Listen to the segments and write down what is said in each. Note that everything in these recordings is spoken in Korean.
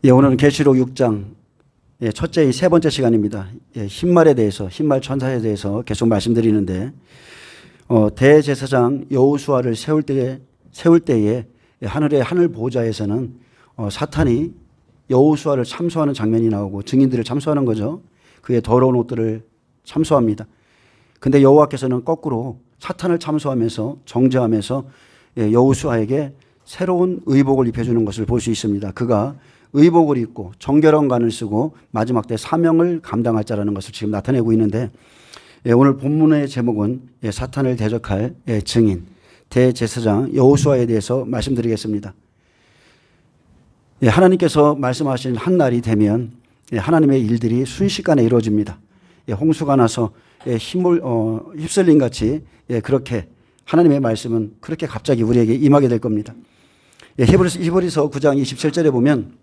예, 오늘은 계시록 6장 첫째 세 번째 시간입니다. 흰말에 대해서, 흰말 천사에 대해서 계속 말씀드리는데, 대제사장 여호수아를 세울 때에 하늘의 하늘 보좌에서는 사탄이 여호수아를 참소하는 장면이 나오고 증인들을 참소하는 거죠. 그의 더러운 옷들을 참소합니다. 근데 여호와께서는 거꾸로 사탄을 참소하면서 정죄하면서 여호수아에게 새로운 의복을 입혀주는 것을 볼 수 있습니다. 그가 의복을 입고 정결한 간을 쓰고 마지막 때 사명을 감당할 자라는 것을 지금 나타내고 있는데, 오늘 본문의 제목은 사탄을 대적할 증인 대제사장 여호수아에 대해서 말씀드리겠습니다. 하나님께서 말씀하신 한 날이 되면 하나님의 일들이 순식간에 이루어집니다. 홍수가 나서 휩쓸린 같이 그렇게 하나님의 말씀은 그렇게 갑자기 우리에게 임하게 될 겁니다. 히브리서 9장 27절에 보면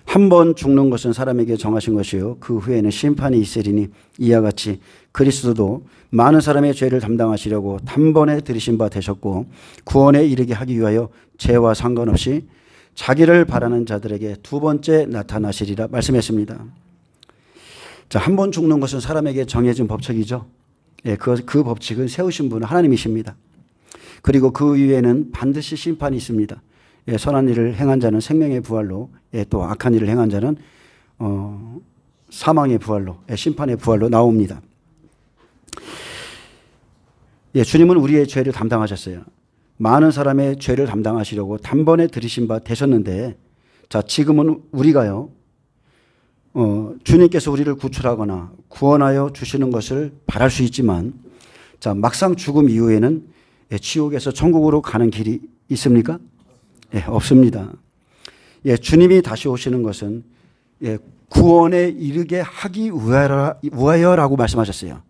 한 번 죽는 것은 사람에게 정하신 것이요 그 후에는 심판이 있으리니 이와 같이 그리스도도 많은 사람의 죄를 담당하시려고 단번에 들이신 바 되셨고 구원에 이르게 하기 위하여 죄와 상관없이 자기를 바라는 자들에게 두 번째 나타나시리라 말씀했습니다. 자, 한 번 죽는 것은 사람에게 정해진 법칙이죠. 그 법칙을 세우신 분은 하나님이십니다. 그리고 그 위에는 반드시 심판이 있습니다. 선한 일을 행한 자는 생명의 부활로, 또 악한 일을 행한 자는 사망의 부활로, 심판의 부활로 나옵니다. 주님은 우리의 죄를 담당하셨어요. 많은 사람의 죄를 담당하시려고 단번에 들이신 바 되셨는데, 자, 지금은 우리가요, 주님께서 우리를 구출하거나 구원하여 주시는 것을 바랄 수 있지만, 자, 막상 죽음 이후에는 지옥에서 천국으로 가는 길이 있습니까? 없습니다. 주님이 다시 오시는 것은 구원에 이르게 하기 위하여라고 말씀하셨어요.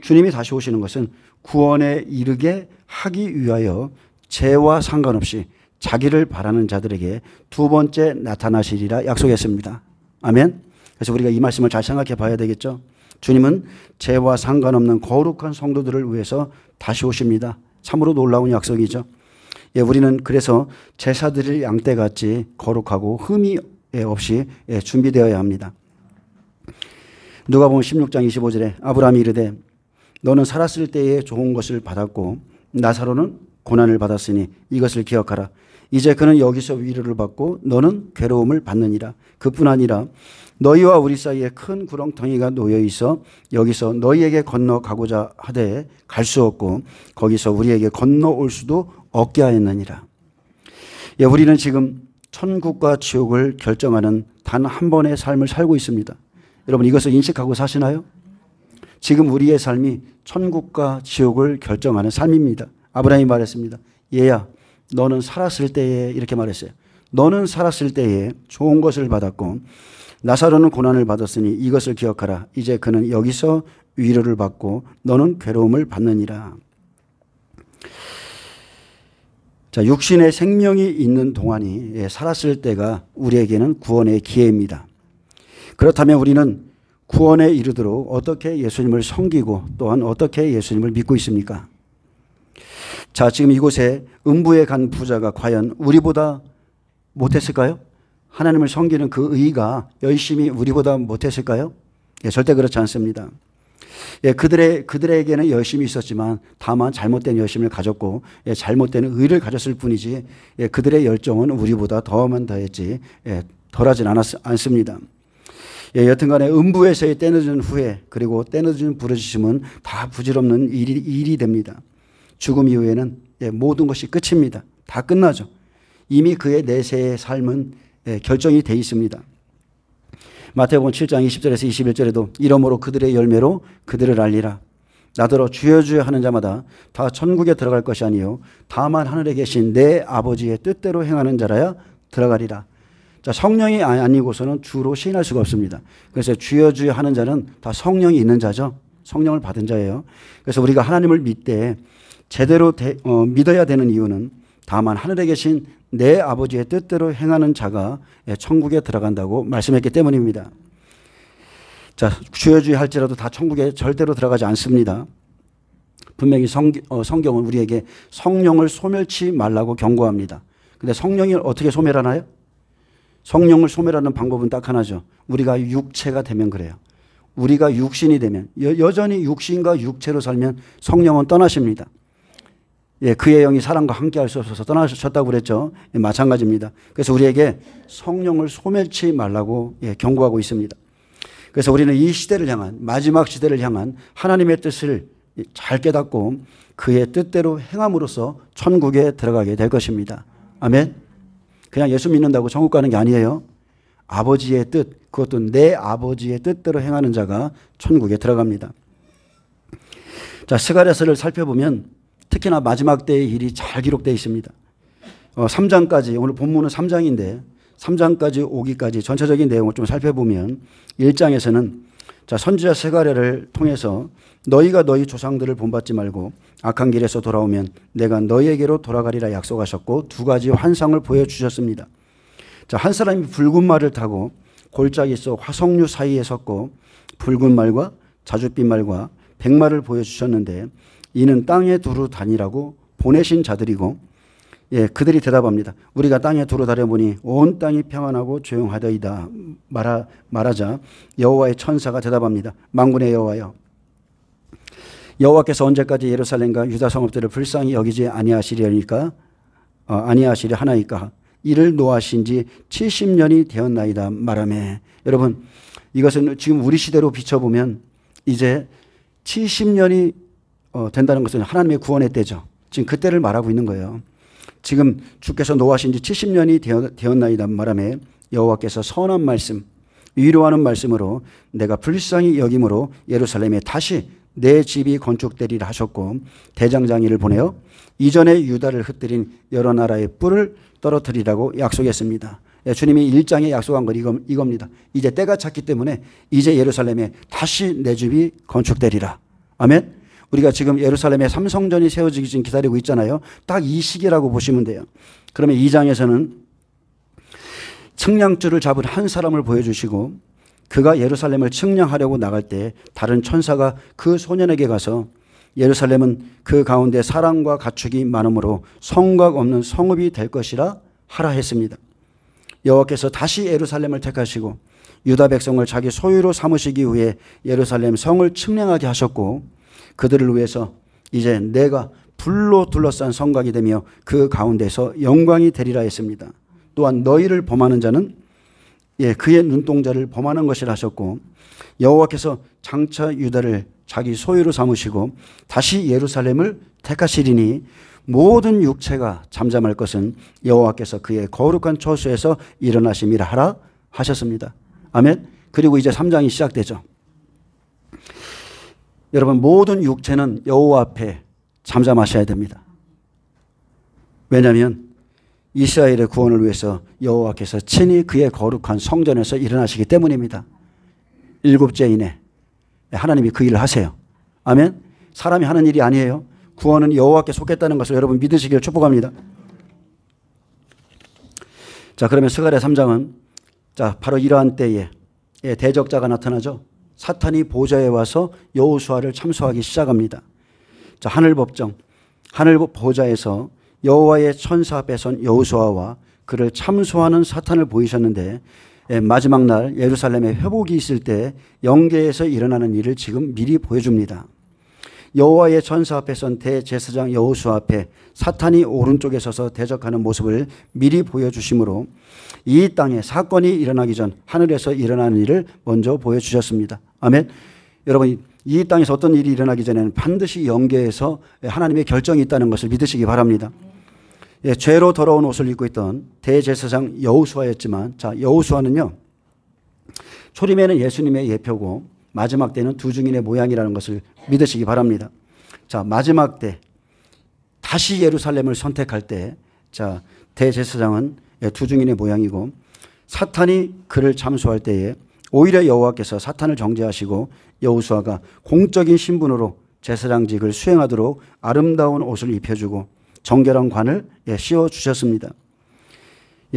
주님이 다시 오시는 것은 구원에 이르게 하기 위하여 죄와 상관없이 자기를 바라는 자들에게 두 번째 나타나시리라 약속했습니다. 아멘. 그래서 우리가 이 말씀을 잘 생각해 봐야 되겠죠. 주님은 죄와 상관없는 거룩한 성도들을 위해서 다시 오십니다. 참으로 놀라운 약속이죠. 우리는 그래서 제사 드릴 양떼같이 거룩하고 흠이 없이 준비되어야 합니다. 누가복음 16장 25절에 아브라함이 이르되 너는 살았을 때에 좋은 것을 받았고 나사로는 고난을 받았으니 이것을 기억하라. 이제 그는 여기서 위로를 받고 너는 괴로움을 받느니라. 그뿐 아니라 너희와 우리 사이에 큰 구렁텅이가 놓여 있어 여기서 너희에게 건너가고자 하되 갈 수 없고 거기서 우리에게 건너올 수도 없게 하였느니라. 우리는 지금 천국과 지옥을 결정하는 단 한 번의 삶을 살고 있습니다. 여러분 이것을 인식하고 사시나요? 지금 우리의 삶이 천국과 지옥을 결정하는 삶입니다. 아브라함이 말했습니다. 얘야 너는 살았을 때에, 이렇게 말했어요. 너는 살았을 때에 좋은 것을 받았고 나사로는 고난을 받았으니 이것을 기억하라. 이제 그는 여기서 위로를 받고 너는 괴로움을 받느니라. 자, 육신의 생명이 있는 동안이 살았을 때가 우리에게는 구원의 기회입니다. 그렇다면 우리는 구원에 이르도록 어떻게 예수님을 섬기고 또한 어떻게 예수님을 믿고 있습니까? 자, 지금 이곳에 음부에 간 부자가 과연 우리보다 못했을까요? 하나님을 섬기는 그 의가 열심히 우리보다 못했을까요? 절대 그렇지 않습니다. 그들에게는 열심이 있었지만 다만 잘못된 열심을 가졌고 잘못된 의를 가졌을 뿐이지 그들의 열정은 우리보다 더했지 덜하진 않습니다. 여튼간에 음부에서의 때늦은 후회 그리고 때늦은 부르짖음은 다 부질없는 일이 됩니다. 죽음 이후에는 모든 것이 끝입니다. 다 끝나죠. 이미 그의 내세의 삶은 결정이 돼 있습니다. 마태복음 7장 20절에서 21절에도 이러므로 그들의 열매로 그들을 알리라. 나더러 주여 주여 하는 자마다 다 천국에 들어갈 것이 아니요 다만 하늘에 계신 내 아버지의 뜻대로 행하는 자라야 들어가리라. 자, 성령이 아니고서는 주로 시인할 수가 없습니다. 그래서 주여 주여 하는 자는 다 성령이 있는 자죠. 성령을 받은 자예요. 그래서 우리가 하나님을 믿되 제대로 믿어야 되는 이유는 다만 하늘에 계신 내 아버지의 뜻대로 행하는 자가 천국에 들어간다고 말씀했기 때문입니다. 자, 주여 주여 할지라도 다 천국에 절대로 들어가지 않습니다. 분명히 성경은 우리에게 성령을 소멸치 말라고 경고합니다. 근데 성령이 어떻게 소멸하나요? 성령을 소멸하는 방법은 딱 하나죠. 우리가 육체가 되면 그래요. 우리가 육신이 되면, 여전히 육신과 육체로 살면 성령은 떠나십니다. 예, 그의 영이 사람과 함께 할 수 없어서 떠나셨다고 그랬죠. 예, 마찬가지입니다. 그래서 우리에게 성령을 소멸치 말라고 경고하고 있습니다. 그래서 우리는 이 시대를 향한, 마지막 시대를 향한 하나님의 뜻을 잘 깨닫고 그의 뜻대로 행함으로써 천국에 들어가게 될 것입니다. 아멘. 그냥 예수 믿는다고 천국 가는 게 아니에요. 아버지의 뜻, 그것도 내 아버지의 뜻대로 행하는 자가 천국에 들어갑니다. 자, 스가랴서를 살펴보면 특히나 마지막 때의 일이 잘 기록되어 있습니다. 3장까지, 오늘 본문은 3장인데 3장까지 오기까지 전체적인 내용을 좀 살펴보면 1장에서는 자, 선지자 스가랴를 통해서 너희가 너희 조상들을 본받지 말고 악한 길에서 돌아오면 내가 너희에게로 돌아가리라 약속하셨고 두 가지 환상을 보여주셨습니다. 자, 한 사람이 붉은 말을 타고 골짜기 속 화석류 사이에 섰고 붉은 말과 자줏빛 말과 백말을 보여주셨는데 이는 땅에 두루 다니라고 보내신 자들이고 예, 그들이 대답합니다. 우리가 땅에 두루 다녀보니 온 땅이 평안하고 조용하더이다 말하자 여호와의 천사가 대답합니다. 만군의 여호와여, 여호와께서 언제까지 예루살렘과 유다 성읍들을 불쌍히 여기지 아니하시려 하나이까? 이를 노하신 지 70년이 되었나이다 말하매. 여러분, 이것은 지금 우리 시대로 비춰보면 이제 70년이 된다는 것은 하나님의 구원의 때죠. 지금 그때를 말하고 있는 거예요. 지금 주께서 노하신 지 70년이 되었나이다 말하매 여호와께서 선한 말씀, 위로하는 말씀으로 내가 불쌍히 여김으로 예루살렘에 다시 내 집이 건축되리라 하셨고 대장장이를 보내어 이전에 유다를 흩뜨린 여러 나라의 뿔을 떨어뜨리라고 약속했습니다. 주님이 1장에 약속한 건 이겁니다. 이제 때가 찼기 때문에 이제 예루살렘에 다시 내 집이 건축되리라. 아멘. 우리가 지금 예루살렘에 삼성전이 세워지기 지금 기다리고 있잖아요. 딱 이 시기라고 보시면 돼요. 그러면 2장에서는 측량줄을 잡은 한 사람을 보여주시고 그가 예루살렘을 측량하려고 나갈 때 다른 천사가 그 소년에게 가서 예루살렘은 그 가운데 사람과 가축이 많으므로 성곽 없는 성읍이 될 것이라 하라 했습니다. 여호와께서 다시 예루살렘을 택하시고 유다 백성을 자기 소유로 삼으시기 위해 예루살렘 성을 측량하게 하셨고 그들을 위해서 이제 내가 불로 둘러싼 성곽이 되며 그 가운데서 영광이 되리라 했습니다. 또한 너희를 범하는 자는 그의 눈동자를 범하는 것이라 하셨고 여호와께서 장차 유다를 자기 소유로 삼으시고 다시 예루살렘을 택하시리니 모든 육체가 잠잠할 것은 여호와께서 그의 거룩한 처소에서 일어나심이라 하라 하셨습니다. 아멘. 그리고 이제 3장이 시작되죠. 여러분, 모든 육체는 여호와 앞에 잠잠하셔야 됩니다. 왜냐하면 이스라엘의 구원을 위해서 여호와께서 친히 그의 거룩한 성전에서 일어나시기 때문입니다. 7째 이내 하나님이 그 일을 하세요. 아멘. 사람이 하는 일이 아니에요. 구원은 여호와께 속했다는 것을 여러분 믿으시길 축복합니다. 자, 그러면 스가랴 3장은 자, 바로 이러한 때에 대적자가 나타나죠. 사탄이 보좌에 와서 여호수아를 참소하기 시작합니다. 자, 하늘 법정, 하늘 보좌에서 여호와의 천사 앞에 선 여호수아와 그를 참소하는 사탄을 보이셨는데 마지막 날 예루살렘에 회복이 있을 때 영계에서 일어나는 일을 지금 미리 보여줍니다. 여호와의 천사 앞에 선 대제사장 여호수아 앞에 사탄이 오른쪽에 서서 대적하는 모습을 미리 보여주심으로 이 땅에 사건이 일어나기 전 하늘에서 일어나는 일을 먼저 보여주셨습니다. 아멘. 여러분, 이 땅에서 어떤 일이 일어나기 전에는 반드시 영계에서 하나님의 결정이 있다는 것을 믿으시기 바랍니다. 죄로 더러운 옷을 입고 있던 대제사장 여호수아였지만, 자, 여호수아는요, 초림에는 예수님의 예표고 마지막 때는 두 증인의 모양이라는 것을 믿으시기 바랍니다. 자, 마지막 때 다시 예루살렘을 선택할 때, 자, 대제사장은 두 증인의 모양이고 사탄이 그를 참소할 때에 오히려 여호와께서 사탄을 정죄하시고 여호수아가 공적인 신분으로 제사장직을 수행하도록 아름다운 옷을 입혀주고 정결한 관을 씌워주셨습니다.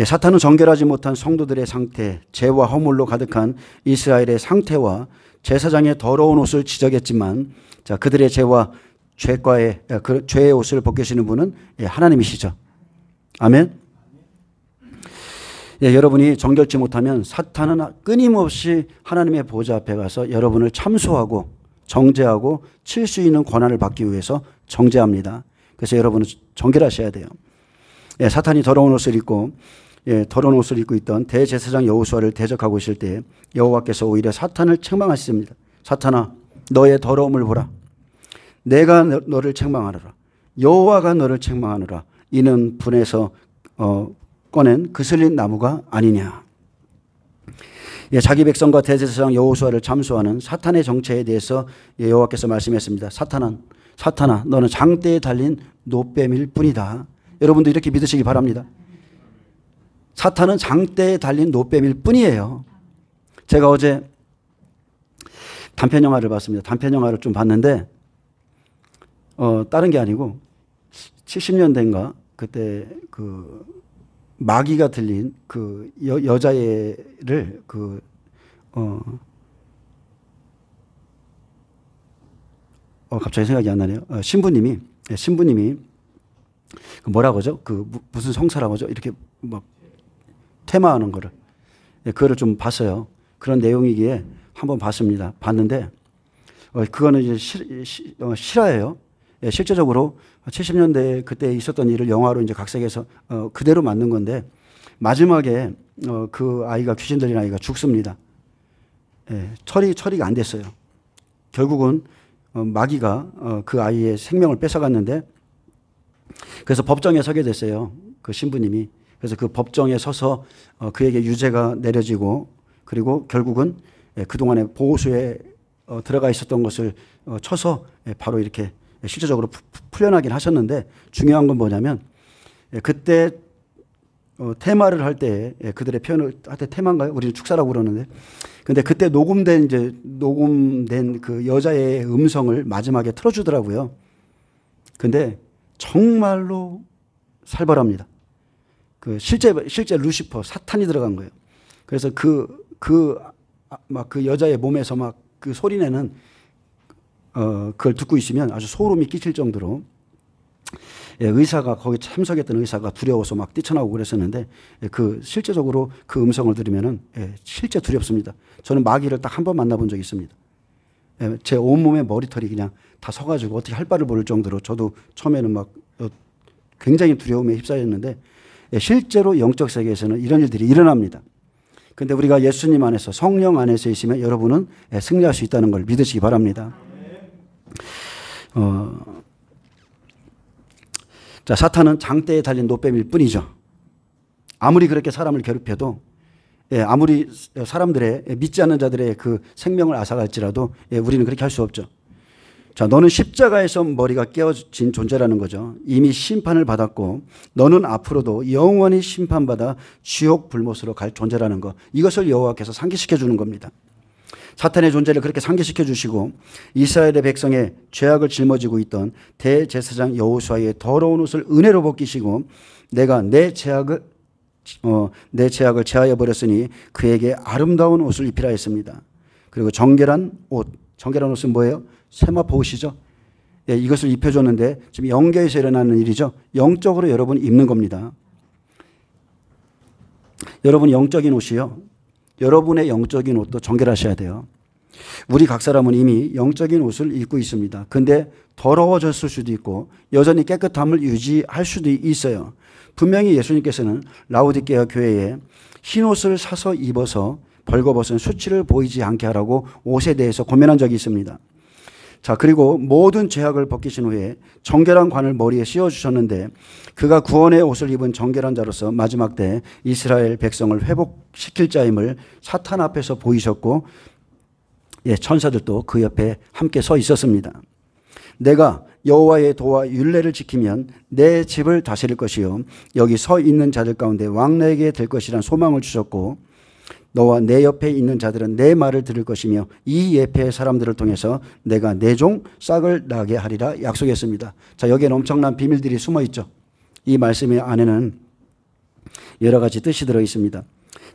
사탄은 정결하지 못한 성도들의 상태, 죄와 허물로 가득한 이스라엘의 상태와 제사장의 더러운 옷을 지적했지만, 자, 그들의 죄와 죄의 옷을 벗기시는 분은 하나님이시죠. 아멘. 예, 여러분이 정결치 못하면 사탄은 끊임없이 하나님의 보좌 앞에 가서 여러분을 참소하고 정죄하고 칠 수 있는 권한을 받기 위해서 정죄합니다. 그래서 여러분은 정결하셔야 돼요. 예, 사탄이 더러운 옷을 입고 더러운 옷을 입고 있던 대제사장 여호수아를 대적하고 있을 때 여호와께서 오히려 사탄을 책망하셨습니다. 사탄아, 너의 더러움을 보라. 내가 너를 책망하노라. 여호와가 너를 책망하노라. 이는 분에서 꺼낸 그슬린 나무가 아니냐. 예, 자기 백성과 대제사장 여호수아를 참수하는 사탄의 정체에 대해서 여호와께서 말씀했습니다. 사탄아, 너는 장대에 달린 노뱀일 뿐이다. 여러분도 이렇게 믿으시기 바랍니다. 사탄은 장대에 달린 노뱀일 뿐이에요. 제가 어제 단편 영화를 봤습니다. 단편 영화를 좀 봤는데 다른 게 아니고 70년대인가 그때 그 마귀가 들린 그 여자애를 갑자기 생각이 안 나네요. 신부님이 그 뭐라고 하죠? 그 무슨 성사라고 하죠? 이렇게 막 테마하는 거를 그거를 좀 봤어요. 그런 내용이기에 한번 봤습니다. 봤는데 그거는 이제 실화예요. 예, 실제적으로 70년대 그때 있었던 일을 영화로 이제 각색해서 그대로 만든 건데 마지막에 그 아이가 귀신 들린 아이가 죽습니다. 예, 처리가 안 됐어요. 결국은 마귀가 그 아이의 생명을 뺏어갔는데 그래서 법정에 서게 됐어요. 그 신부님이. 그래서 그 법정에 서서 그에게 유죄가 내려지고 그리고 결국은 그동안에 보호소에 들어가 있었던 것을 쳐서 바로 이렇게 실제적으로 풀려나긴 하셨는데 중요한 건 뭐냐면 그때 테마를 할 때 그들의 표현을 할 때 테마인가요? 우리는 축사라고 그러는데 근데 그때 녹음된 그 여자의 음성을 마지막에 틀어주더라고요. 근데 정말로 살벌합니다. 그 실제 루시퍼 사탄이 들어간 거예요. 그래서 그 여자의 몸에서 막 그 소리내는 그걸 듣고 있으면 아주 소름이 끼칠 정도로 의사가 거기 참석했던 의사가 두려워서 막 뛰쳐나오고 그랬었는데 그 실제적으로 그 음성을 들으면은 실제 두렵습니다. 저는 마귀를 딱 한 번 만나본 적이 있습니다. 제 온몸에 머리털이 그냥 다 서가지고 어떻게 할 바를 모를 정도로 저도 처음에는 막 굉장히 두려움에 휩싸였는데 실제로 영적 세계에서는 이런 일들이 일어납니다. 근데 우리가 예수님 안에서 성령 안에서 있으면 여러분은 승리할 수 있다는 걸 믿으시기 바랍니다. 자, 사탄은 장대에 달린 노뱀일 뿐이죠. 아무리 그렇게 사람을 괴롭혀도 아무리 사람들의 믿지 않는 자들의 그 생명을 앗아갈지라도 우리는 그렇게 할 수 없죠. 자, 너는 십자가에서 머리가 깨어진 존재라는 거죠. 이미 심판을 받았고 너는 앞으로도 영원히 심판받아 지옥 불못으로 갈 존재라는 거. 이것을 여호와께서 상기시켜 주는 겁니다. 사탄의 존재를 그렇게 상기시켜 주시고 이스라엘의 백성의 죄악을 짊어지고 있던 대제사장 여호수아의 더러운 옷을 은혜로 벗기시고 내가 내 죄악을 제하여 버렸으니 그에게 아름다운 옷을 입히라 했습니다. 그리고 정결한 옷은 뭐예요? 세마포 옷이죠. 이것을 입혀줬는데 지금 영계에서 일어나는 일이죠. 영적으로 여러분 입는 겁니다. 여러분 영적인 옷이요. 여러분의 영적인 옷도 정결하셔야 돼요. 우리 각 사람은 이미 영적인 옷을 입고 있습니다. 근데 더러워졌을 수도 있고 여전히 깨끗함을 유지할 수도 있어요. 분명히 예수님께서는 라오디게아 교회에 흰 옷을 사서 입어서 벌거벗은 수치를 보이지 않게 하라고 옷에 대해서 고민한 적이 있습니다. 자, 그리고 모든 죄악을 벗기신 후에 정결한 관을 머리에 씌워주셨는데 그가 구원의 옷을 입은 정결한 자로서 마지막 때 이스라엘 백성을 회복시킬 자임을 사탄 앞에서 보이셨고 천사들도 그 옆에 함께 서 있었습니다. 내가 여호와의 도와 율례를 지키면 내 집을 다스릴 것이요 여기 서 있는 자들 가운데 왕래게 될 것이란 소망을 주셨고 너와 내 옆에 있는 자들은 내 말을 들을 것이며 이 예배의 사람들을 통해서 내가 내 종 싹을 나게 하리라 약속했습니다. 자, 여기에는 엄청난 비밀들이 숨어 있죠. 이 말씀의 안에는 여러 가지 뜻이 들어 있습니다.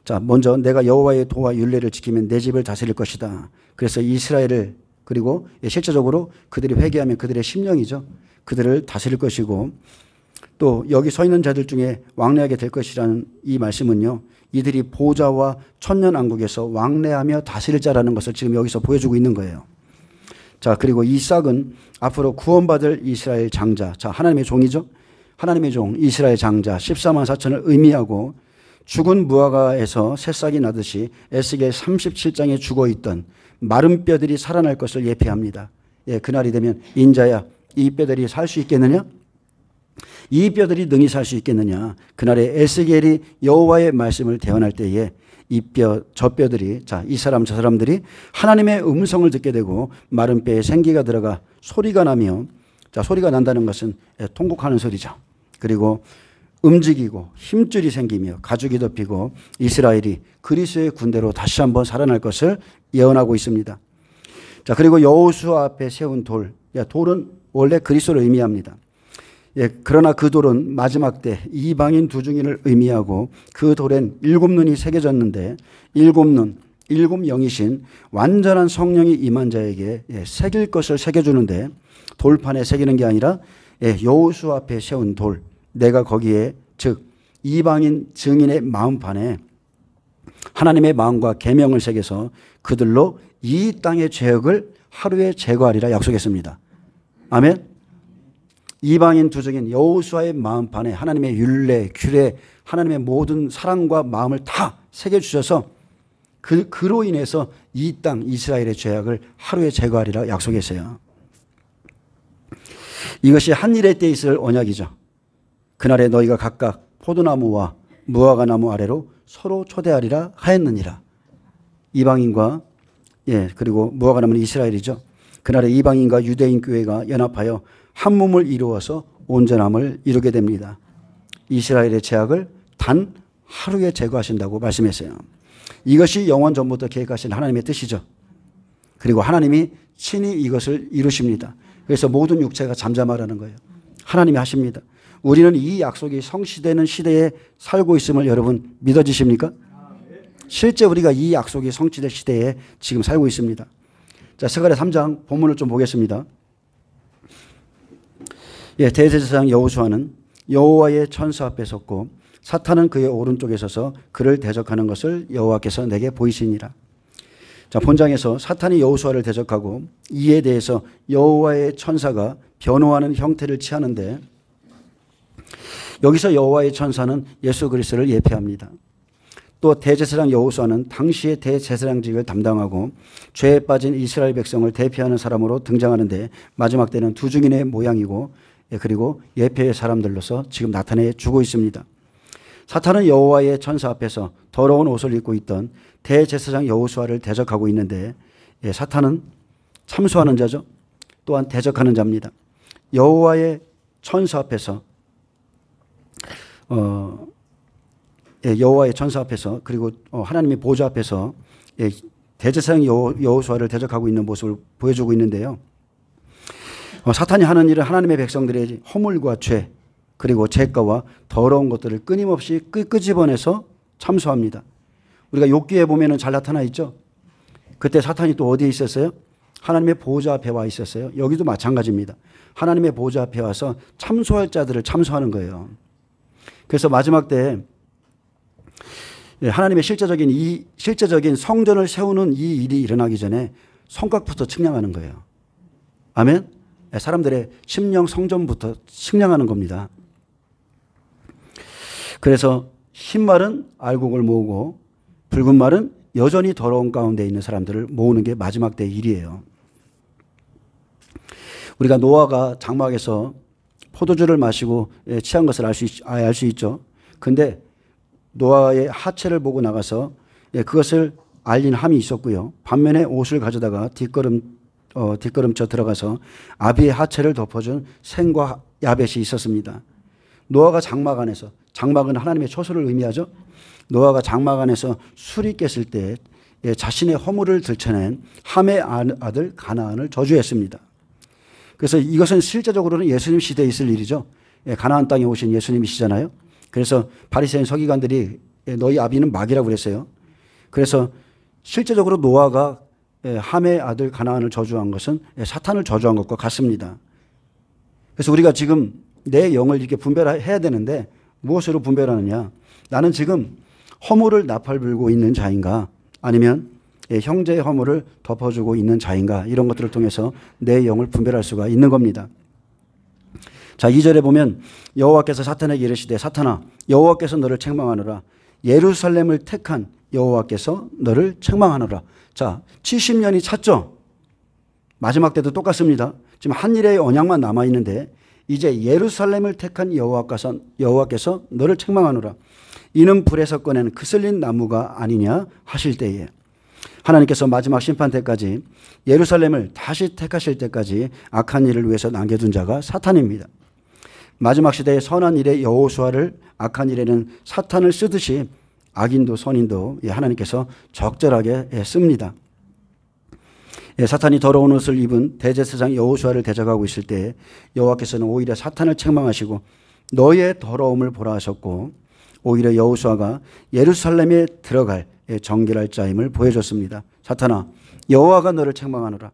자, 먼저 내가 여호와의 도와 율례를 지키면 내 집을 다스릴 것이다. 그래서 이스라엘을 그리고 실제적으로 그들이 회개하면 그들의 심령이죠. 그들을 다스릴 것이고 또 여기 서 있는 자들 중에 왕래하게 될 것이라는 이 말씀은요. 이들이 보좌와 천년왕국에서 왕래하며 다스릴 자라는 것을 지금 여기서 보여주고 있는 거예요. 자, 그리고 이 싹은 앞으로 구원받을 이스라엘 장자, 자, 하나님의 종이죠. 하나님의 종 이스라엘 장자 14만 4천을 의미하고 죽은 무화과에서 새싹이 나듯이 에스겔 37장에 죽어있던 마른 뼈들이 살아날 것을 예표합니다. 예, 그날이 되면 인자야, 이 뼈들이 살 수 있겠느냐? 이 뼈들이 능히 살 수 있겠느냐? 그날에 에스겔이 여호와의 말씀을 대언할 때에 저 뼈들이, 자, 이 사람 저 사람들이 하나님의 음성을 듣게 되고 마른 뼈에 생기가 들어가 소리가 나며, 자, 소리가 난다는 것은 통곡하는 소리죠. 그리고 움직이고 힘줄이 생기며 가죽이 덮이고 이스라엘이 그리스도의 군대로 다시 한번 살아날 것을 예언하고 있습니다. 자, 그리고 여호수아 앞에 세운 돌, 돌은 원래 그리스도를 의미합니다. 예, 그러나 그 돌은 마지막 때 이방인 두 증인을 의미하고 그 돌엔 7눈이 새겨졌는데 7눈, 7영이신 완전한 성령이 임한 자에게 새길 것을 새겨주는데 돌판에 새기는 게 아니라 여호수아 앞에 세운 돌, 내가 거기에 즉 이방인 증인의 마음판에 하나님의 마음과 계명을 새겨서 그들로 이 땅의 죄악을 하루에 제거하리라 약속했습니다. 아멘. 이방인 두 증인 여호수아의 마음판에 하나님의 율례, 규례, 하나님의 모든 사랑과 마음을 다 새겨주셔서 그로 인해서 이 땅 이스라엘의 죄악을 하루에 제거하리라 약속했어요. 이것이 한 일에 때 있을 언약이죠. 그날에 너희가 각각 포도나무와 무화과나무 아래로 서로 초대하리라 하였느니라. 이방인과 그리고 무화과나무는 이스라엘이죠. 그날에 이방인과 유대인 교회가 연합하여 한 몸을 이루어서 온전함을 이루게 됩니다. 이스라엘의 죄악을 단 하루에 제거하신다고 말씀했어요. 이것이 영원 전부터 계획하신 하나님의 뜻이죠. 그리고 하나님이 친히 이것을 이루십니다. 그래서 모든 육체가 잠잠하라는 거예요. 하나님이 하십니다. 우리는 이 약속이 성취되는 시대에 살고 있음을 여러분 믿어지십니까? 실제 우리가 이 약속이 성취될 시대에 지금 살고 있습니다. 자, 스가랴 3장 본문을 좀 보겠습니다. 대제사장 여호수아는 여호와의 천사 앞에 섰고 사탄은 그의 오른쪽에 서서 그를 대적하는 것을 여호와께서 내게 보이시니라. 자, 본장에서 사탄이 여호수아를 대적하고 이에 대해서 여호와의 천사가 변호하는 형태를 취하는데 여기서 여호와의 천사는 예수 그리스도를 예표합니다. 또 대제사장 여호수아는 당시의 대제사장직을 담당하고 죄에 빠진 이스라엘 백성을 대표하는 사람으로 등장하는데 마지막 때는 두 증인의 모양이고 그리고 예표의 사람들로서 지금 나타내 주고 있습니다. 사탄은 여호와의 천사 앞에서 더러운 옷을 입고 있던 대제사장 여호수아를 대적하고 있는데 사탄은 참소하는 자죠. 또한 대적하는 자입니다. 여호와의 천사 앞에서 여호와의 천사 앞에서 그리고 하나님의 보좌 앞에서 대제사장 여호수아를 대적하고 있는 모습을 보여주고 있는데요. 사탄이 하는 일은 하나님의 백성들의 허물과 죄 그리고 죄가와 더러운 것들을 끊임없이 끄집어내서 참소합니다. 우리가 욥기에 보면은 잘 나타나 있죠. 그때 사탄이 또 어디에 있었어요? 하나님의 보좌 앞에 와 있었어요. 여기도 마찬가지입니다. 하나님의 보좌 앞에 와서 참소할 자들을 참소하는 거예요. 그래서 마지막 때 하나님의 실제적인 성전을 세우는 이 일이 일어나기 전에 성곽부터 측량하는 거예요. 아멘? 사람들의 심령 성전부터 측량하는 겁니다. 그래서 흰 말은 알곡을 모으고 붉은 말은 여전히 더러운 가운데 있는 사람들을 모으는 게 마지막 때의 일이에요. 우리가 노아가 장막에서 포도주를 마시고 취한 것을 알 수 있죠. 근데 노아의 하체를 보고 나가서 그것을 알린 함이 있었고요. 반면에 옷을 가져다가 뒷걸음쳐 들어가서 아비의 하체를 덮어준 셈과 야벳이 있었습니다. 노아가 장막 안에서, 장막은 하나님의 처소를 의미하죠. 노아가 장막 안에서 술이 깼을 때 자신의 허물을 들춰낸 함의 아들 가나안을 저주했습니다. 그래서 이것은 실제적으로는 예수님 시대에 있을 일이죠. 가나안 땅에 오신 예수님이시잖아요. 그래서 바리새인 서기관들이 너희 아비는 마귀라고 그랬어요. 그래서 실제적으로 노아가 함의 아들 가나안을 저주한 것은 사탄을 저주한 것과 같습니다. 그래서 우리가 지금 내 영을 이렇게 분별해야 되는데 무엇으로 분별하느냐? 나는 지금 허물을 나팔불고 있는 자인가 아니면 형제의 허물을 덮어주고 있는 자인가 이런 것들을 통해서 내 영을 분별할 수가 있는 겁니다. 자, 2절에 보면 여호와께서 사탄에게 이르시되 사탄아 여호와께서 너를 책망하노라. 예루살렘을 택한 여호와께서 너를 책망하노라. 자, 70년이 찼죠. 마지막 때도 똑같습니다. 지금 한 일의 언약만 남아있는데 이제 예루살렘을 택한 여호와께서 너를 책망하노라. 이는 불에서 꺼낸 그슬린 나무가 아니냐 하실 때에 하나님께서 마지막 심판 때까지 예루살렘을 다시 택하실 때까지 악한 일을 위해서 남겨둔 자가 사탄입니다. 마지막 시대의 선한 일의 여호수아를 악한 일에는 사탄을 쓰듯이 악인도 선인도 하나님께서 적절하게 씁니다. 사탄이 더러운 옷을 입은 대제사장 여호수아를 대적하고 있을 때 여호와께서는 오히려 사탄을 책망하시고 너의 더러움을 보라 하셨고 오히려 여호수아가 예루살렘에 들어갈 정결할 자임을 보여줬습니다. 사탄아 여호와가 너를 책망하노라.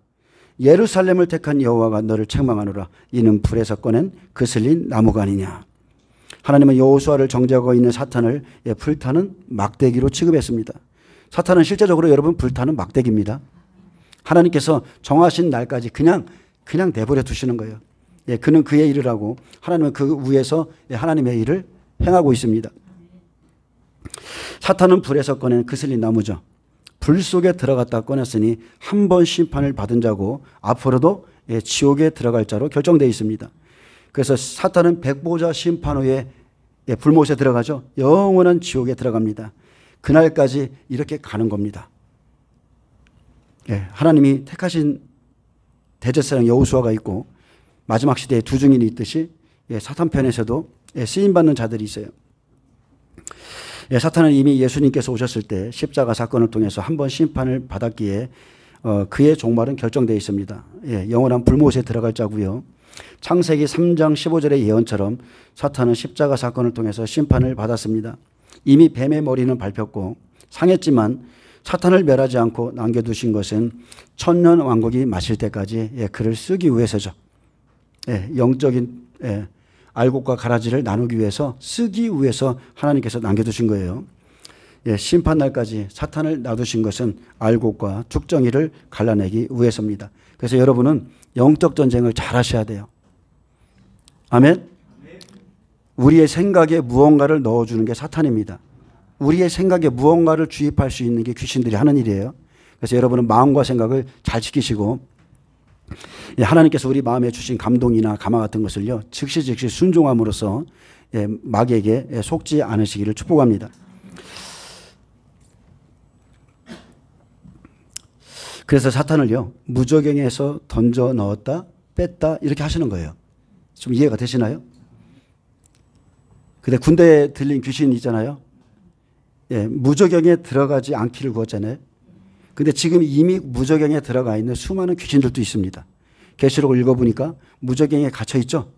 예루살렘을 택한 여호와가 너를 책망하노라. 이는 불에서 꺼낸 그슬린 나무가 아니냐. 하나님은 여호수아를 정죄하고 있는 사탄을 불타는 막대기로 취급했습니다. 사탄은 실제적으로 여러분 불타는 막대기입니다. 하나님께서 정하신 날까지 그냥 내버려 두시는 거예요. 그는 그의 일을 하고 하나님은 그 위에서 하나님의 일을 행하고 있습니다. 사탄은 불에서 꺼낸 그슬린 나무죠. 불 속에 들어갔다 꺼냈으니 한 번 심판을 받은 자고 앞으로도 지옥에 들어갈 자로 결정되어 있습니다. 그래서 사탄은 백보자 심판 후에 불못에 들어가죠. 영원한 지옥에 들어갑니다. 그날까지 이렇게 가는 겁니다. 하나님이 택하신 대제사장 여호수아가 있고 마지막 시대에 두 증인이 있듯이 사탄 편에서도 쓰임받는 자들이 있어요. 사탄은 이미 예수님께서 오셨을 때 십자가 사건을 통해서 한 번 심판을 받았기에 그의 종말은 결정되어 있습니다. 영원한 불못에 들어갈 자고요. 창세기 3장 15절의 예언처럼 사탄은 십자가 사건을 통해서 심판을 받았습니다. 이미 뱀의 머리는 밟혔고 상했지만 사탄을 멸하지 않고 남겨두신 것은 천년 왕국이 마칠 때까지 그를 쓰기 위해서죠. 영적인 알곡과 가라지를 나누기 위해서 쓰기 위해서 하나님께서 남겨두신 거예요. 심판날까지 사탄을 놔두신 것은 알곡과 죽정이를 갈라내기 위해서입니다. 그래서 여러분은 영적 전쟁을 잘 하셔야 돼요. 아멘. 우리의 생각에 무언가를 넣어주는 게 사탄입니다. 우리의 생각에 무언가를 주입할 수 있는 게 귀신들이 하는 일이에요. 그래서 여러분은 마음과 생각을 잘 지키시고 하나님께서 우리 마음에 주신 감동이나 감화 같은 것을요 즉시 순종함으로써 마귀에게 속지 않으시기를 축복합니다. 그래서 사탄을요 무저갱에서 던져 넣었다 뺐다 이렇게 하시는 거예요. 좀 이해가 되시나요? 근데 군대에 들린 귀신 있잖아요. 무저갱에 들어가지 않기를 구했잖아요. 근데 지금 이미 무저갱에 들어가 있는 수많은 귀신들도 있습니다. 계시록을 읽어보니까 무저갱에 갇혀있죠.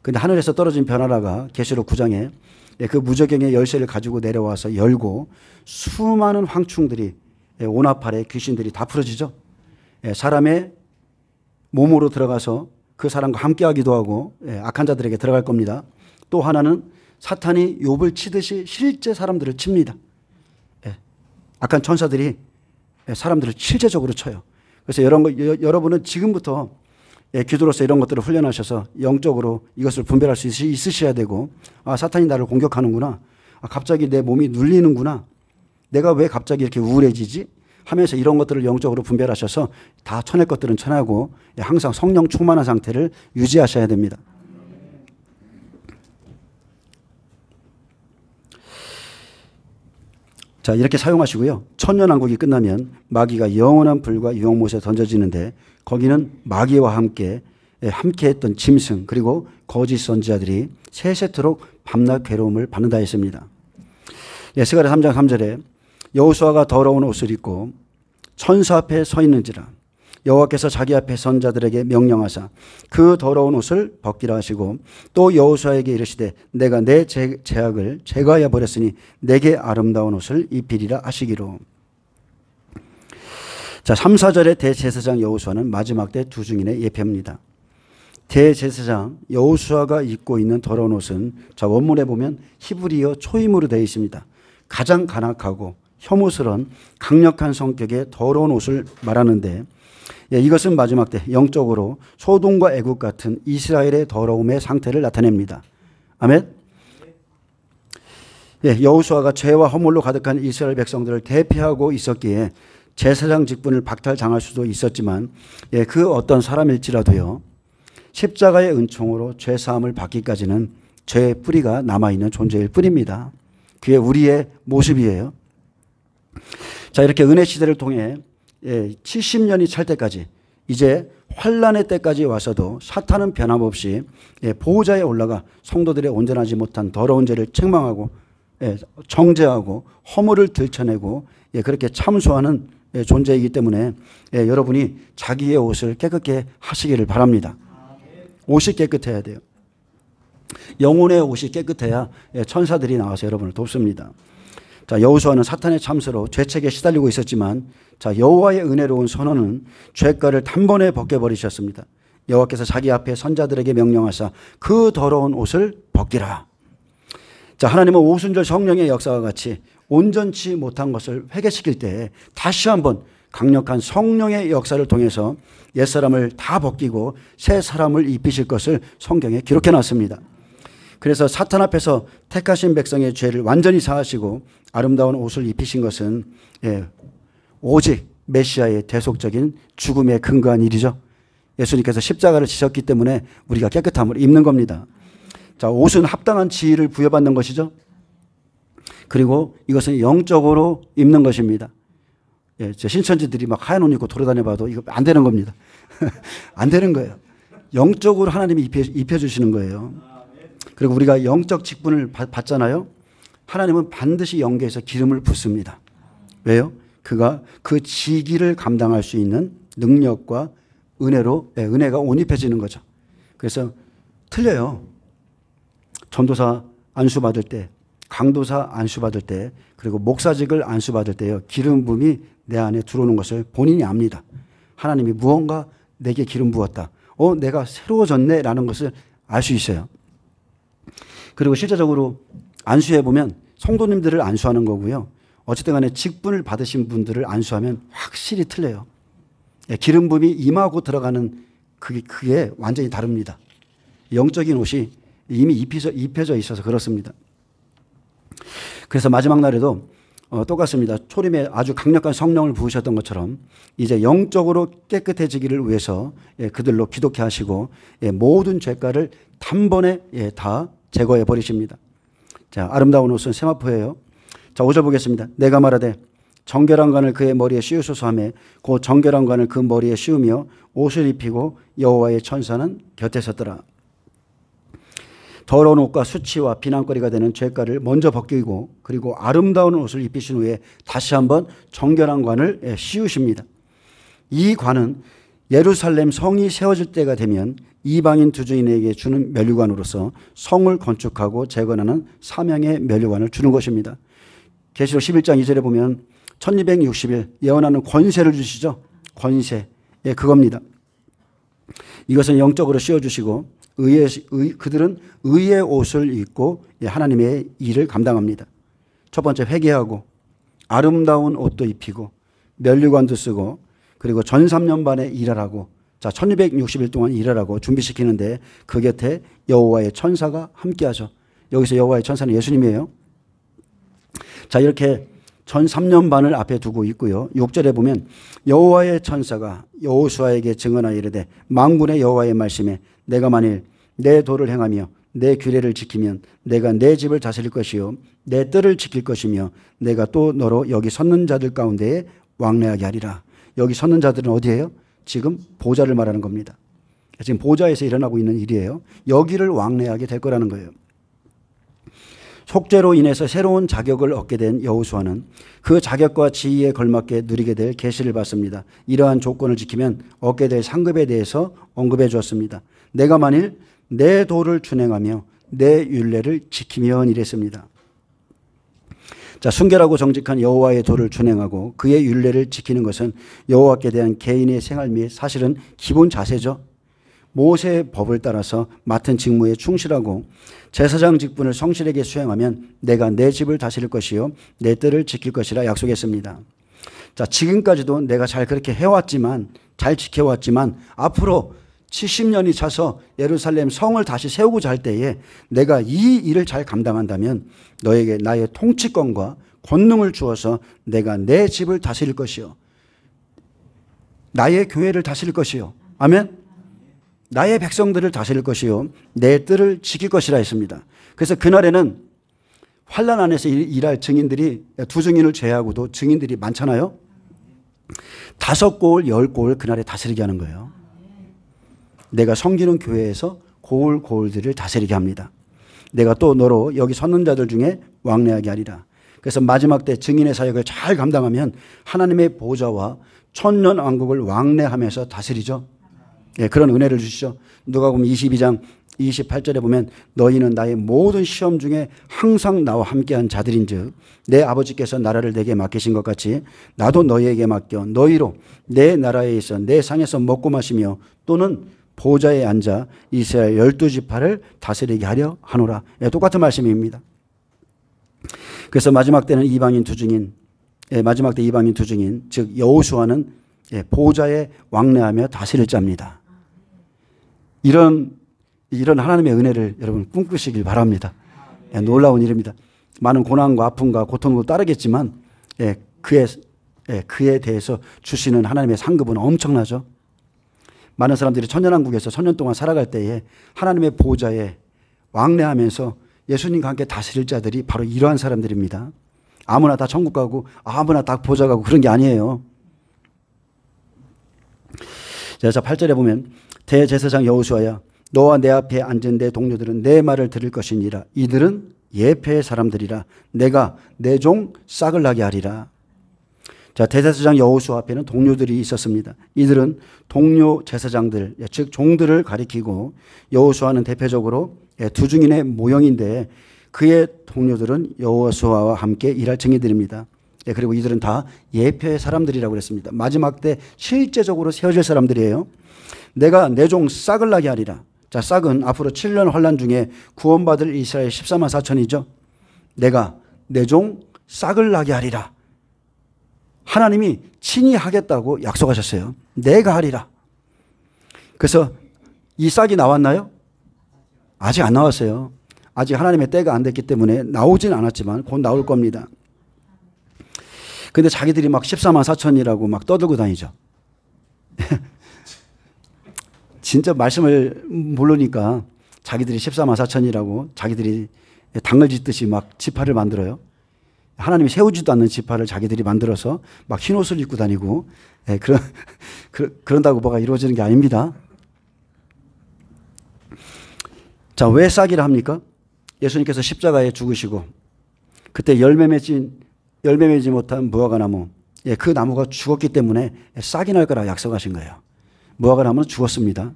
근데 하늘에서 떨어진 변화라가 계시록 9장에 그 무저갱의 열쇠를 가지고 내려와서 열고 수많은 황충들이 오나팔에 귀신들이 다 풀어지죠. 사람의 몸으로 들어가서 그 사람과 함께하기도 하고 악한 자들에게 들어갈 겁니다. 또 하나는 사탄이 욥을 치듯이 실제 사람들을 칩니다. 악한 천사들이 사람들을 실제적으로 쳐요. 그래서 여러분은 지금부터 기도로서 이런 것들을 훈련하셔서 영적으로 이것을 분별할 수 있으셔야 되고 사탄이 나를 공격하는구나. 갑자기 내 몸이 눌리는구나. 내가 왜 갑자기 이렇게 우울해지지? 하면서 이런 것들을 영적으로 분별하셔서 다 쳐낼 것들은 쳐내고 항상 성령 충만한 상태를 유지하셔야 됩니다. 자, 이렇게 사용하시고요. 천년왕국이 끝나면 마귀가 영원한 불과 유황못에 던져지는데 거기는 마귀와 함께 했던 짐승 그리고 거짓 선지자들이 세세토록 밤낮 괴로움을 받는다 했습니다. 스가랴 3장 3절에 여호수아가 더러운 옷을 입고 천사 앞에 서 있는지라 여호와께서 자기 앞에 선자들에게 명령하사 그 더러운 옷을 벗기라 하시고 또 여호수아에게 이르시되 내가 내 죄악을 제거하여 버렸으니 내게 아름다운 옷을 입히리라 하시기로. 자, 3, 4절의 대제사장 여호수아는 마지막 때 두 증인의 예표입니다. 대제사장 여호수아가 입고 있는 더러운 옷은 자 원문에 보면 히브리어 초임으로 되어 있습니다. 가장 간악하고 혐오스러운 강력한 성격의 더러운 옷을 말하는데, 이것은 마지막 때 영적으로 소돔과 애국 같은 이스라엘의 더러움의 상태를 나타냅니다. 아멘. 여호수아가 죄와 허물로 가득한 이스라엘 백성들을 대표하고 있었기에 제사장 직분을 박탈당할 수도 있었지만, 그 어떤 사람일지라도요, 십자가의 은총으로 죄 사함을 받기까지는 죄의 뿌리가 남아있는 존재일 뿐입니다. 그게 우리의 모습이에요. 자, 이렇게 은혜 시대를 통해 70년이 찰 때까지, 이제 환란의 때까지 와서도 사탄은 변함없이 보호자에 올라가 성도들의 온전하지 못한 더러운 죄를 책망하고 정죄하고 허물을 들춰내고 그렇게 참수하는 존재이기 때문에 여러분이 자기의 옷을 깨끗게 하시기를 바랍니다. 옷이 깨끗해야 돼요. 영혼의 옷이 깨끗해야 천사들이 나와서 여러분을 돕습니다. 자, 여호수아는 사탄의 참수로 죄책에 시달리고 있었지만, 자, 여호와의 은혜로운 선언은 죄가를 단번에 벗겨버리셨습니다. 여호와께서 자기 앞에 선자들에게 명령하사 그 더러운 옷을 벗기라. 자, 하나님은 오순절 성령의 역사와 같이 온전치 못한 것을 회개시킬 때 다시 한번 강력한 성령의 역사를 통해서 옛사람을 다 벗기고 새 사람을 입히실 것을 성경에 기록해 놨습니다. 그래서 사탄 앞에서 택하신 백성의 죄를 완전히 사하시고 아름다운 옷을 입히신 것은 오직 메시아의 대속적인 죽음에 근거한 일이죠. 예수님께서 십자가를 지셨기 때문에 우리가 깨끗함을 입는 겁니다. 자, 옷은 합당한 지위를 부여받는 것이죠. 그리고 이것은 영적으로 입는 것입니다. 제 신천지들이 막 하얀 옷 입고 돌아다녀봐도 이거 안 되는 겁니다. 안 되는 거예요. 영적으로 하나님이 입혀주시는 거예요. 그리고 우리가 영적 직분을 받잖아요. 하나님은 반드시 영계에서 기름을 붓습니다. 왜요? 그가 그 직위를 감당할 수 있는 능력과 은혜로, 은혜가 옷 입혀지는 거죠. 그래서 틀려요. 전도사 안수받을 때, 강도사 안수받을 때, 그리고 목사직을 안수받을 때요, 기름 부음이 내 안에 들어오는 것을 본인이 압니다. 하나님이 무언가 내게 기름 부었다. 내가 새로워졌네 라는 것을 알 수 있어요. 그리고 실제적으로 안수해 보면 성도님들을 안수하는 거고요. 어쨌든 간에 직분을 받으신 분들을 안수하면 확실히 틀려요. 기름 부음이 임하고 들어가는 그게 완전히 다릅니다. 영적인 옷이 이미 입혀져 있어서 그렇습니다. 그래서 마지막 날에도 똑같습니다. 초림에 아주 강력한 성령을 부으셨던 것처럼 이제 영적으로 깨끗해지기를 위해서 그들로 기독케 하시고 모든 죄가를 단번에 다 제거해 버리십니다. 자, 아름다운 옷은 세마포예요. 자, 5절 보겠습니다. 내가 말하되 정결한 관을 그의 머리에 씌우소서 하매 그 정결한 관을 그 머리에 씌우며 옷을 입히고 여호와의 천사는 곁에 섰더라. 더러운 옷과 수치와 비난거리가 되는 죄가를 먼저 벗기고 그리고 아름다운 옷을 입히신 후에 다시 한번 정결한 관을 씌우십니다. 이 관은 예루살렘 성이 세워질 때가 되면 이방인 두주인에게 주는 면류관으로서 성을 건축하고 재건하는 사명의 면류관을 주는 것입니다. 계시록 11장 2절에 보면 1260일 예언하는 권세를 주시죠. 권세. 그겁니다. 이것은 영적으로 씌워주시고 그들은 의의 옷을 입고 하나님의 일을 감당합니다. 첫 번째 회개하고 아름다운 옷도 입히고 면류관도 쓰고 그리고 전 3년 반에 일하라고, 자, 1260일 동안 일하라고 준비시키는데 그 곁에 여호와의 천사가 함께하죠. 여기서 여호와의 천사는 예수님이에요. 자, 이렇게 전 3년 반을 앞에 두고 있고요. 6절에 보면 여호와의 천사가 여호수아에게 증언하여 이르되 만군의 여호와의 말씀에 내가 만일 내 도를 행하며 내 규례를 지키면 내가 내 집을 다스릴 것이요 내 뜰을 지킬 것이며 내가 또 너로 여기 섰는 자들 가운데에 왕래하게 하리라. 여기 섰는 자들은 어디예요? 지금 보좌를 말하는 겁니다. 지금 보좌에서 일어나고 있는 일이에요. 여기를 왕래하게 될 거라는 거예요. 속죄로 인해서 새로운 자격을 얻게 된 여호수아는 그 자격과 지위에 걸맞게 누리게 될 계시를 받습니다. 이러한 조건을 지키면 얻게 될 상급에 대해서 언급해 주었습니다. 내가 만일 내 도를 준행하며 내 율례를 지키면 이랬습니다. 자, 순결하고 정직한 여호와의 도를 준행하고 그의 율례를 지키는 것은 여호와께 대한 개인의 생활 및 사실은 기본 자세죠. 모세의 법을 따라서 맡은 직무에 충실하고 제사장 직분을 성실하게 수행하면 내가 내 집을 다스릴 것이요 내 뜰을 지킬 것이라 약속했습니다. 자, 지금까지도 내가 잘 그렇게 해왔지만, 잘 지켜왔지만 앞으로 70년이 차서 예루살렘 성을 다시 세우고자 할 때에 내가 이 일을 잘 감당한다면 너에게 나의 통치권과 권능을 주어서 내가 내 집을 다스릴 것이요 나의 교회를 다스릴 것이요, 아멘, 나의 백성들을 다스릴 것이요 내 뜰을 지킬 것이라 했습니다. 그래서 그날에는 환난 안에서 일할 증인들이, 두 증인을 제외하고도 증인들이 많잖아요. 5골 10골 그날에 다스리게 하는 거예요. 내가 섬기는 교회에서 골들을 다스리게 합니다. 내가 또 너로 여기 섰는 자들 중에 왕래하게 하리라. 그래서 마지막 때 증인의 사역을 잘 감당하면 하나님의 보좌와 천년 왕국을 왕래하면서 다스리죠. 예, 그런 은혜를 주시죠. 누가복음 22장 28절에 보면 너희는 나의 모든 시험 중에 항상 나와 함께한 자들인즉 내 아버지께서 나라를 내게 맡기신 것 같이 나도 너희에게 맡겨 너희로 내 나라에 있어 내 상에서 먹고 마시며 또는 보좌에 앉아 이스라엘 12지파를 다스리게 하려 하노라. 예, 똑같은 말씀입니다. 그래서 마지막 때는 이방인 두 증인, 마지막 때 이방인 두 증인, 즉 여호수아는 보좌에 왕래하며 다스릴 자입니다. 이런 하나님의 은혜를 여러분 꿈꾸시길 바랍니다. 놀라운 일입니다. 많은 고난과 아픔과 고통도 따르겠지만 그에 대해서 주시는 하나님의 상급은 엄청나죠. 많은 사람들이 천년왕국에서 천년 동안 살아갈 때에 하나님의 보좌에 왕래하면서 예수님과 함께 다스릴 자들이 바로 이러한 사람들입니다. 아무나 다 천국 가고 아무나 다 보좌 가고 그런 게 아니에요. 자, 8절에 보면 대제사장 여호수아야 너와 내 앞에 앉은 내 동료들은 내 말을 들을 것이니라. 이들은 예표의 사람들이라. 내가 내 종 싹을 나게 하리라. 자, 대제사장 여호수아 앞에는 동료들이 있었습니다. 이들은 동료 제사장들, 즉 종들을 가리키고 여호수아는 대표적으로 두 증인의 모형인데 그의 동료들은 여호수아와 함께 일할 증인들입니다. 그리고 이들은 다 예표의 사람들이라고 그랬습니다. 마지막 때 실제적으로 세워질 사람들이에요. 내가 내 종 싹을 나게 하리라. 자, 싹은 앞으로 7년 환난 중에 구원받을 이스라엘 14만 4천이죠. 내가 내 종 싹을 나게 하리라. 하나님이 친히 하겠다고 약속하셨어요. 내가 하리라. 그래서 이 싹이 나왔나요? 아직 안 나왔어요. 아직 하나님의 때가 안 됐기 때문에 나오진 않았지만 곧 나올 겁니다. 근데 자기들이 막 14만 4천이라고 막 떠들고 다니죠. 진짜 말씀을 모르니까 자기들이 14만 4천이라고 자기들이 당을 짓듯이 막 지파를 만들어요. 하나님이 세우지도 않는 지파를 자기들이 만들어서 막 흰 옷을 입고 다니고 그런다고 뭐가 이루어지는 게 아닙니다. 자, 왜 싹이라 합니까? 예수님께서 십자가에 죽으시고 그때 열매 맺지 못한 무화과나무, 그 나무가 죽었기 때문에 싹이 날 거라 약속하신 거예요. 무화과나무는 죽었습니다.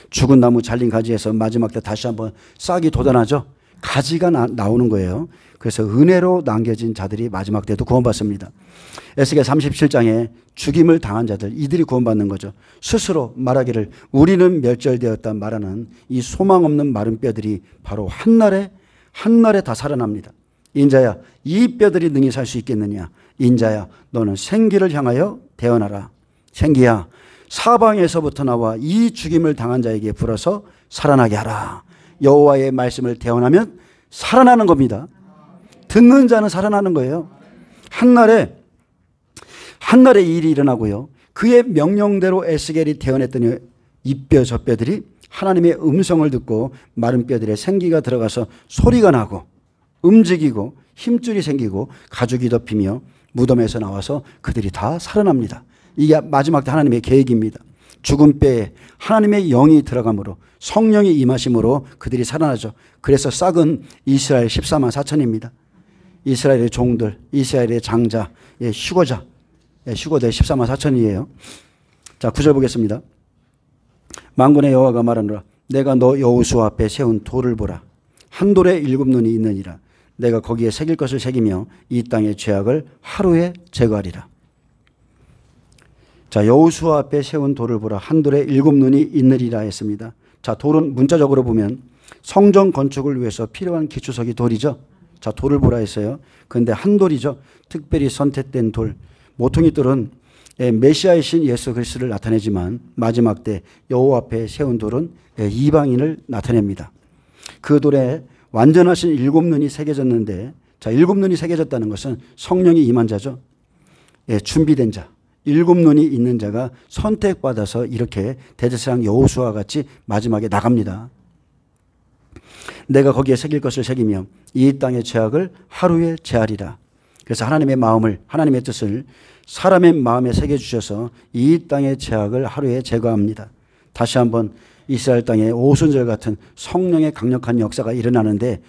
죽은 나무 잘린 가지에서 마지막 때 다시 한번 싹이 돋아나죠. 가지가 나오는 거예요. 그래서 은혜로 남겨진 자들이 마지막 때도 구원받습니다. 에스겔 37장에 죽임을 당한 자들, 이들이 구원받는 거죠. 스스로 말하기를 우리는 멸절되었다 말하는 이 소망 없는 마른 뼈들이 바로 한날에 다 살아납니다. 인자야, 이 뼈들이 능히 살 수 있겠느냐. 인자야, 너는 생기를 향하여 대언하라. 생기야, 사방에서부터 나와 이 죽임을 당한 자에게 불어서 살아나게 하라. 여호와의 말씀을 대언하면 살아나는 겁니다. 듣는 자는 살아나는 거예요. 한날에 이 일이 일어나고요. 그의 명령대로 에스겔이 대언했더니 이 뼈 저 뼈들이 하나님의 음성을 듣고 마른 뼈들에 생기가 들어가서 소리가 나고 움직이고 힘줄이 생기고 가죽이 덮이며 무덤에서 나와서 그들이 다 살아납니다. 이게 마지막 때 하나님의 계획입니다. 죽은 뼈에 하나님의 영이 들어감으로 성령이 임하심으로 그들이 살아나죠. 그래서 싹은 이스라엘 14만 4천입니다. 이스라엘의 종들, 이스라엘의 장자, 휴거자, 휴거대 14만 4천이에요. 자, 9절 보겠습니다. 만군의 여호와가 말하노라. 내가 너 여호수아 앞에 세운 돌을 보라. 한 돌에 7눈이 있느니라. 내가 거기에 새길 것을 새기며 이 땅의 죄악을 하루에 제거하리라. 자, 여호수아 앞에 세운 돌을 보라. 한 돌에 7눈이 있느리라 했습니다. 자, 돌은 문자적으로 보면 성전 건축을 위해서 필요한 기초석이 돌이죠. 자, 돌을 보라 했어요. 그런데 한 돌이죠. 특별히 선택된 돌. 모퉁이 돌은 메시아이신 예수 그리스도를 나타내지만 마지막 때 여호와 앞에 세운 돌은 이방인을 나타냅니다. 그 돌에 완전하신 7눈이 새겨졌는데, 자, 7눈이 새겨졌다는 것은 성령이 임한 자죠. 준비된 자. 7눈이 있는 자가 선택받아서 이렇게 대제사장 여호수아와 같이 마지막에 나갑니다. 내가 거기에 새길 것을 새기며 이 땅의 죄악을 하루에 제하리라. 그래서 하나님의 마음을, 하나님의 뜻을 사람의 마음에 새겨주셔서 이 땅의 죄악을 하루에 제거합니다. 다시 한번 이스라엘 땅에 오순절 같은 성령의 강력한 역사가 일어나는데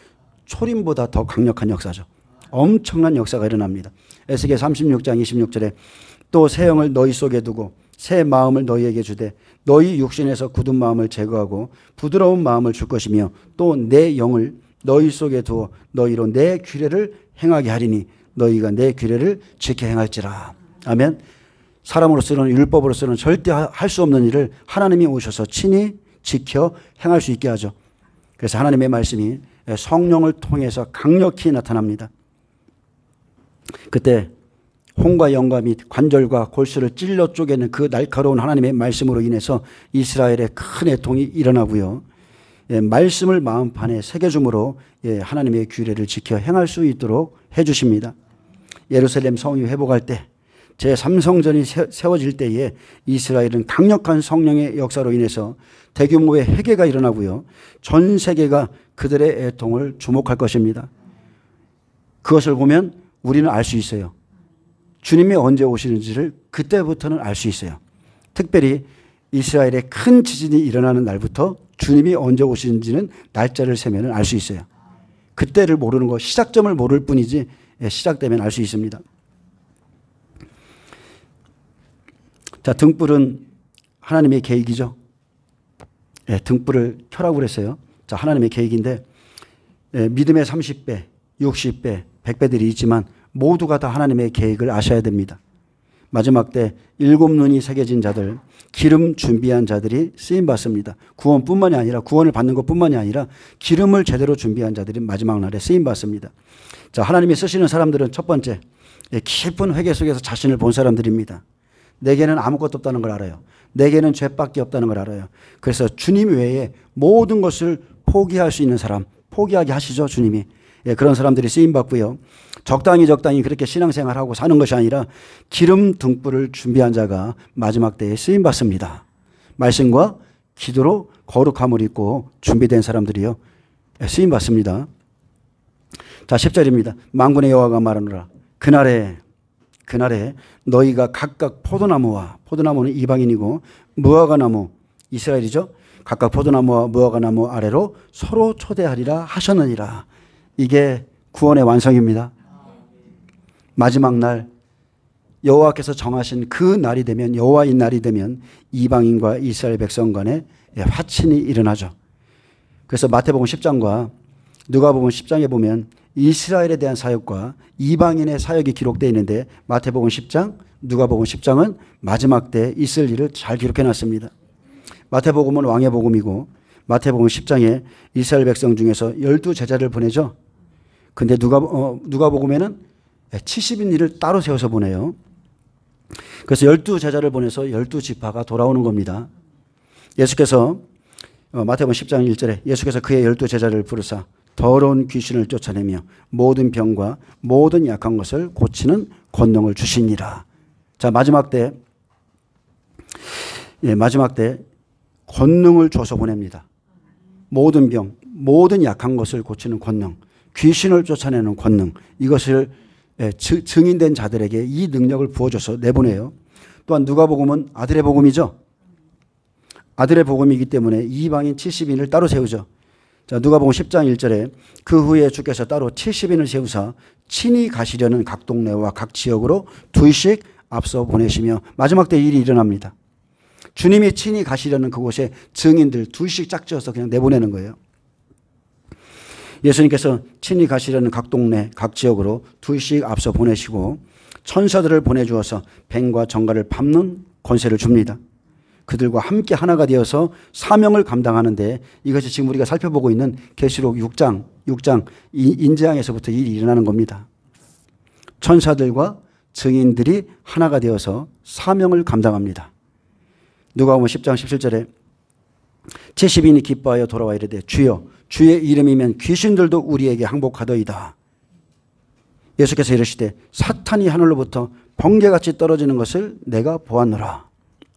초림보다 더 강력한 역사죠. 엄청난 역사가 일어납니다. 에스겔 36장 26절에 또 새 영을 너희 속에 두고 새 마음을 너희에게 주되 너희 육신에서 굳은 마음을 제거하고 부드러운 마음을 줄 것이며 또 내 영을 너희 속에 두어 너희로 내 규례를 행하게 하리니 너희가 내 규례를 지켜 행할지라. 아멘. 사람으로서는, 율법으로서는 절대 할 수 없는 일을 하나님이 오셔서 친히 지켜 행할 수 있게 하죠. 그래서 하나님의 말씀이 성령을 통해서 강력히 나타납니다. 그때 홍과 영과 및 관절과 골수를 찔러 쪼개는 그 날카로운 하나님의 말씀으로 인해서 이스라엘의 큰 애통이 일어나고요. 말씀을 마음판에 새겨줌으로 하나님의 규례를 지켜 행할 수 있도록 해주십니다. 예루살렘 성이 회복할 때, 제3성전이 세워질 때에 이스라엘은 강력한 성령의 역사로 인해서 대규모의 회개가 일어나고요. 전 세계가 그들의 애통을 주목할 것입니다. 그것을 보면 우리는 알 수 있어요. 주님이 언제 오시는지를 그때부터는 알 수 있어요. 특별히 이스라엘에 큰 지진이 일어나는 날부터 주님이 언제 오시는지는 날짜를 세면 알 수 있어요. 그때를 모르는 거, 시작점을 모를 뿐이지 시작되면 알 수 있습니다. 자, 등불은 하나님의 계획이죠. 등불을 켜라고 그랬어요. 자, 하나님의 계획인데 믿음의 30배, 60배, 100배들이 있지만 모두가 다 하나님의 계획을 아셔야 됩니다. 마지막 때 7눈이 새겨진 자들, 기름 준비한 자들이 쓰임받습니다. 구원뿐만이 아니라, 구원을 받는 것뿐만이 아니라 기름을 제대로 준비한 자들이 마지막 날에 쓰임받습니다. 자, 하나님이 쓰시는 사람들은 첫 번째, 깊은 회개 속에서 자신을 본 사람들입니다. 내게는 아무것도 없다는 걸 알아요. 내게는 죄밖에 없다는 걸 알아요. 그래서 주님 외에 모든 것을 포기할 수 있는 사람, 포기하게 하시죠, 주님이. 그런 사람들이 쓰임받고요. 적당히 그렇게 신앙생활하고 사는 것이 아니라 기름 등불을 준비한 자가 마지막 때에 쓰임받습니다. 말씀과 기도로 거룩함을 입고 준비된 사람들이요, 쓰임받습니다. 자, 10절입니다. 만군의 여호와가 말하노라. 그날에 너희가 각각 포도나무는 이방인이고 무화과나무, 이스라엘이죠. 각각 포도나무와 무화과나무 아래로 서로 초대하리라 하셨느니라. 이게 구원의 완성입니다. 마지막 날 여호와께서 정하신 그 날이 되면, 여호와의 날이 되면 이방인과 이스라엘 백성 간에 화친이 일어나죠. 그래서 마태복음 10장과 누가복음 10장에 보면 이스라엘에 대한 사역과 이방인의 사역이 기록되어 있는데 마태복음 10장, 누가복음 10장은 마지막 때 있을 일을 잘 기록해 놨습니다. 마태복음은 왕의 복음이고 마태복음 10장에 이스라엘 백성 중에서 12제자를 보내죠. 근데 누가복음에는 70인 일을 따로 세워서 보내요. 그래서 12제자를 보내서 12지파가 돌아오는 겁니다. 예수께서 마태복음 10장 1절에 예수께서 그의 12제자를 부르사 더러운 귀신을 쫓아내며 모든 병과 모든 약한 것을 고치는 권능을 주시니라. 자, 마지막 때 권능을 줘서 보냅니다. 모든 병, 모든 약한 것을 고치는 권능, 귀신을 쫓아내는 권능, 이것을 증인된 자들에게 이 능력을 부어줘서 내보내요. 또한 누가복음은 아들의 복음이죠. 아들의 복음이기 때문에 이방인 70인을 따로 세우죠. 자, 누가복음 10장 1절에 그 후에 주께서 따로 70인을 세우사 친히 가시려는 각 동네와 각 지역으로 둘씩 앞서 보내시며 마지막 때 일이 일어납니다. 주님이 친히 가시려는 그곳에 증인들 둘씩 짝지어서 그냥 내보내는 거예요. 예수님께서 친히 가시려는 각 동네, 각 지역으로 둘씩 앞서 보내시고 천사들을 보내주어서 뱀과 정갈을 밟는 권세를 줍니다. 그들과 함께 하나가 되어서 사명을 감당하는데 이것이 지금 우리가 살펴보고 있는 계시록 6장 인재항에서부터 일이 일어나는 겁니다. 천사들과 증인들이 하나가 되어서 사명을 감당합니다. 누가복음 10장 17절에 70인이 기뻐하여 돌아와 이르되 주여 주의 이름이면 귀신들도 우리에게 항복하더이다. 예수께서 이르시되 사탄이 하늘로부터 번개같이 떨어지는 것을 내가 보았노라.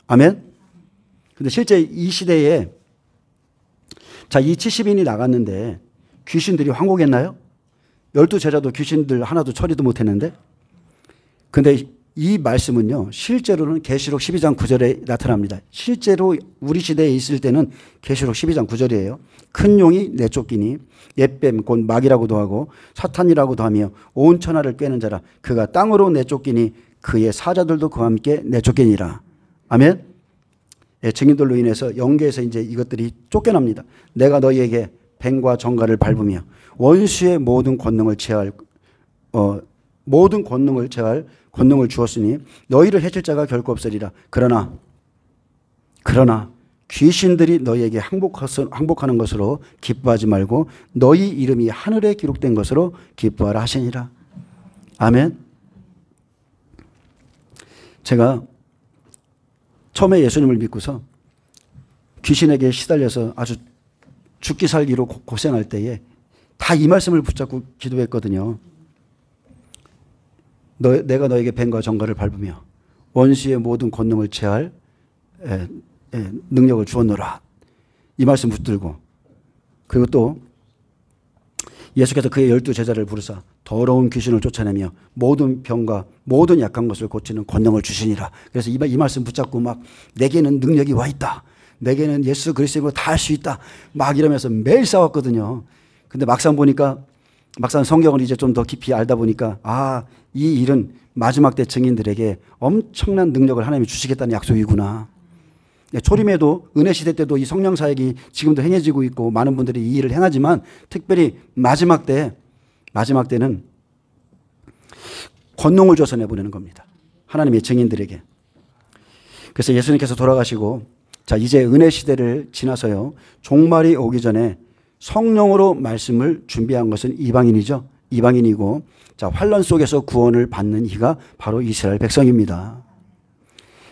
아멘. 근데 실제 이 시대에 이 70인이 나갔는데 귀신들이 항복했나요? 12제자도 귀신들 하나도 처리도 못했는데, 근데 이 말씀은요 실제로는 계시록 12장 9절에 나타납니다. 실제로 우리 시대에 있을 때는 계시록 12장 9절이에요. 큰 용이 내쫓기니 옛뱀 곧 마귀라고도 하고 사탄이라고도 하며 온 천하를 꿰는 자라 그가 땅으로 내쫓기니 그의 사자들도 그와 함께 내쫓기니라. 아멘. 예, 증인들로 인해서 영계에서 이제 이것들이 쫓겨납니다. 내가 너희에게 뱀과 정갈을 밟으며 원수의 모든 권능을 제할 권능을 주었으니 너희를 해칠 자가 결코 없으리라. 그러나 귀신들이 너희에게 항복하는 것으로 기뻐하지 말고 너희 이름이 하늘에 기록된 것으로 기뻐하라 하시니라. 아멘. 제가 처음에 예수님을 믿고서 귀신에게 시달려서 아주 죽기 살기로 고생할 때에 다 이 말씀을 붙잡고 기도했거든요. 내가 너에게 뱀과 정갈을 밟으며 원수의 모든 권능을 제할 능력을 주었노라. 이 말씀 붙들고, 그리고 또 예수께서 그의 12제자를 부르사 더러운 귀신을 쫓아내며 모든 병과 모든 약한 것을 고치는 권능을 주시니라. 그래서 이 말씀 붙잡고 막 내게는 능력이 와 있다. 내게는 예수 그리스도로 다 할 수 있다. 막 이러면서 매일 싸웠거든요. 근데 막상 성경을 이제 좀 더 깊이 알다 보니까 이 일은 마지막 때 증인들에게 엄청난 능력을 하나님이 주시겠다는 약속이구나. 초림에도 은혜 시대 때도 이 성령 사역이 지금도 행해지고 있고 많은 분들이 이 일을 행하지만 특별히 마지막 때는 권능을 줘서 내보내는 겁니다. 하나님의 증인들에게. 그래서 예수님께서 돌아가시고 이제 은혜 시대를 지나서요 종말이 오기 전에 성령으로 말씀을 준비한 것은 이방인이고 환란 속에서 구원을 받는 이가 바로 이스라엘 백성입니다.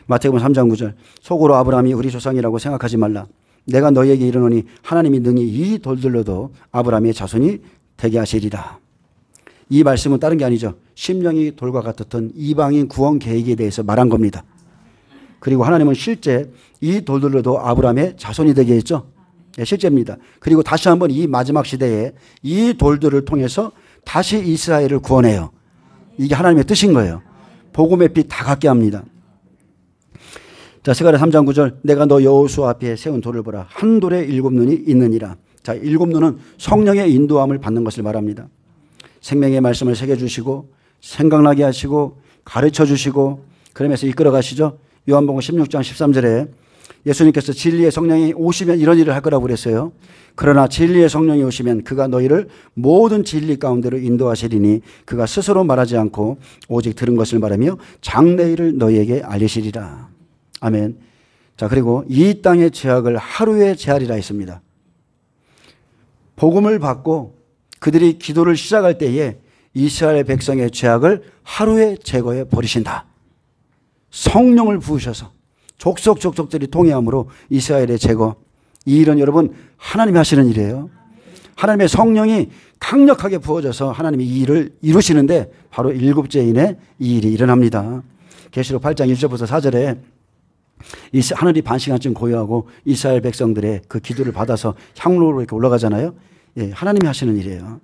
마태복음 3장 9절 속으로 아브라함이 우리 조상이라고 생각하지 말라. 내가 너희에게 이르노니 하나님이 능히 이 돌들로도 아브라함의 자손이 되게 하시리라. 이 말씀은 다른 게 아니죠. 심령이 돌과 같았던 이방인 구원 계획에 대해서 말한 겁니다. 그리고 하나님은 실제 이 돌들로도 아브라함의 자손이 되게 했죠. 실제입니다. 그리고 다시 한번 이 마지막 시대에 이 돌들을 통해서 다시 이스라엘을 구원해요. 이게 하나님의 뜻인 거예요. 복음의 빛 다 갖게 합니다. 스가랴 3장 9절 내가 너 여호수아 앞에 세운 돌을 보라. 한 돌에 7눈이 있느니라. 7눈은 성령의 인도함을 받는 것을 말합니다. 생명의 말씀을 새겨주시고 생각나게 하시고 가르쳐주시고 그러면서 이끌어 가시죠. 요한복음 16장 13절에 예수님께서 진리의 성령이 오시면 이런 일을 할 거라고 그랬어요. 그러나 진리의 성령이 오시면 그가 너희를 모든 진리 가운데로 인도하시리니 그가 스스로 말하지 않고 오직 들은 것을 말하며 장래일을 너희에게 알리시리라. 아멘. 그리고 이 땅의 죄악을 하루에 제하리라 했습니다. 복음을 받고 그들이 기도를 시작할 때에 이스라엘 백성의 죄악을 하루에 제거해 버리신다. 성령을 부으셔서 족속들이 통회함으로 이스라엘의 제거. 이 일은 여러분 하나님이 하시는 일이에요. 하나님의 성령이 강력하게 부어져서 하나님이 이 일을 이루시는데 바로 7제인에 이 일이 일어납니다. 계시록 8장 1절부터 4절에 하늘이 반시간쯤 고요하고 이스라엘 백성들의 그 기도를 받아서 향로로 이렇게 올라가잖아요. 하나님이 하시는 일이에요.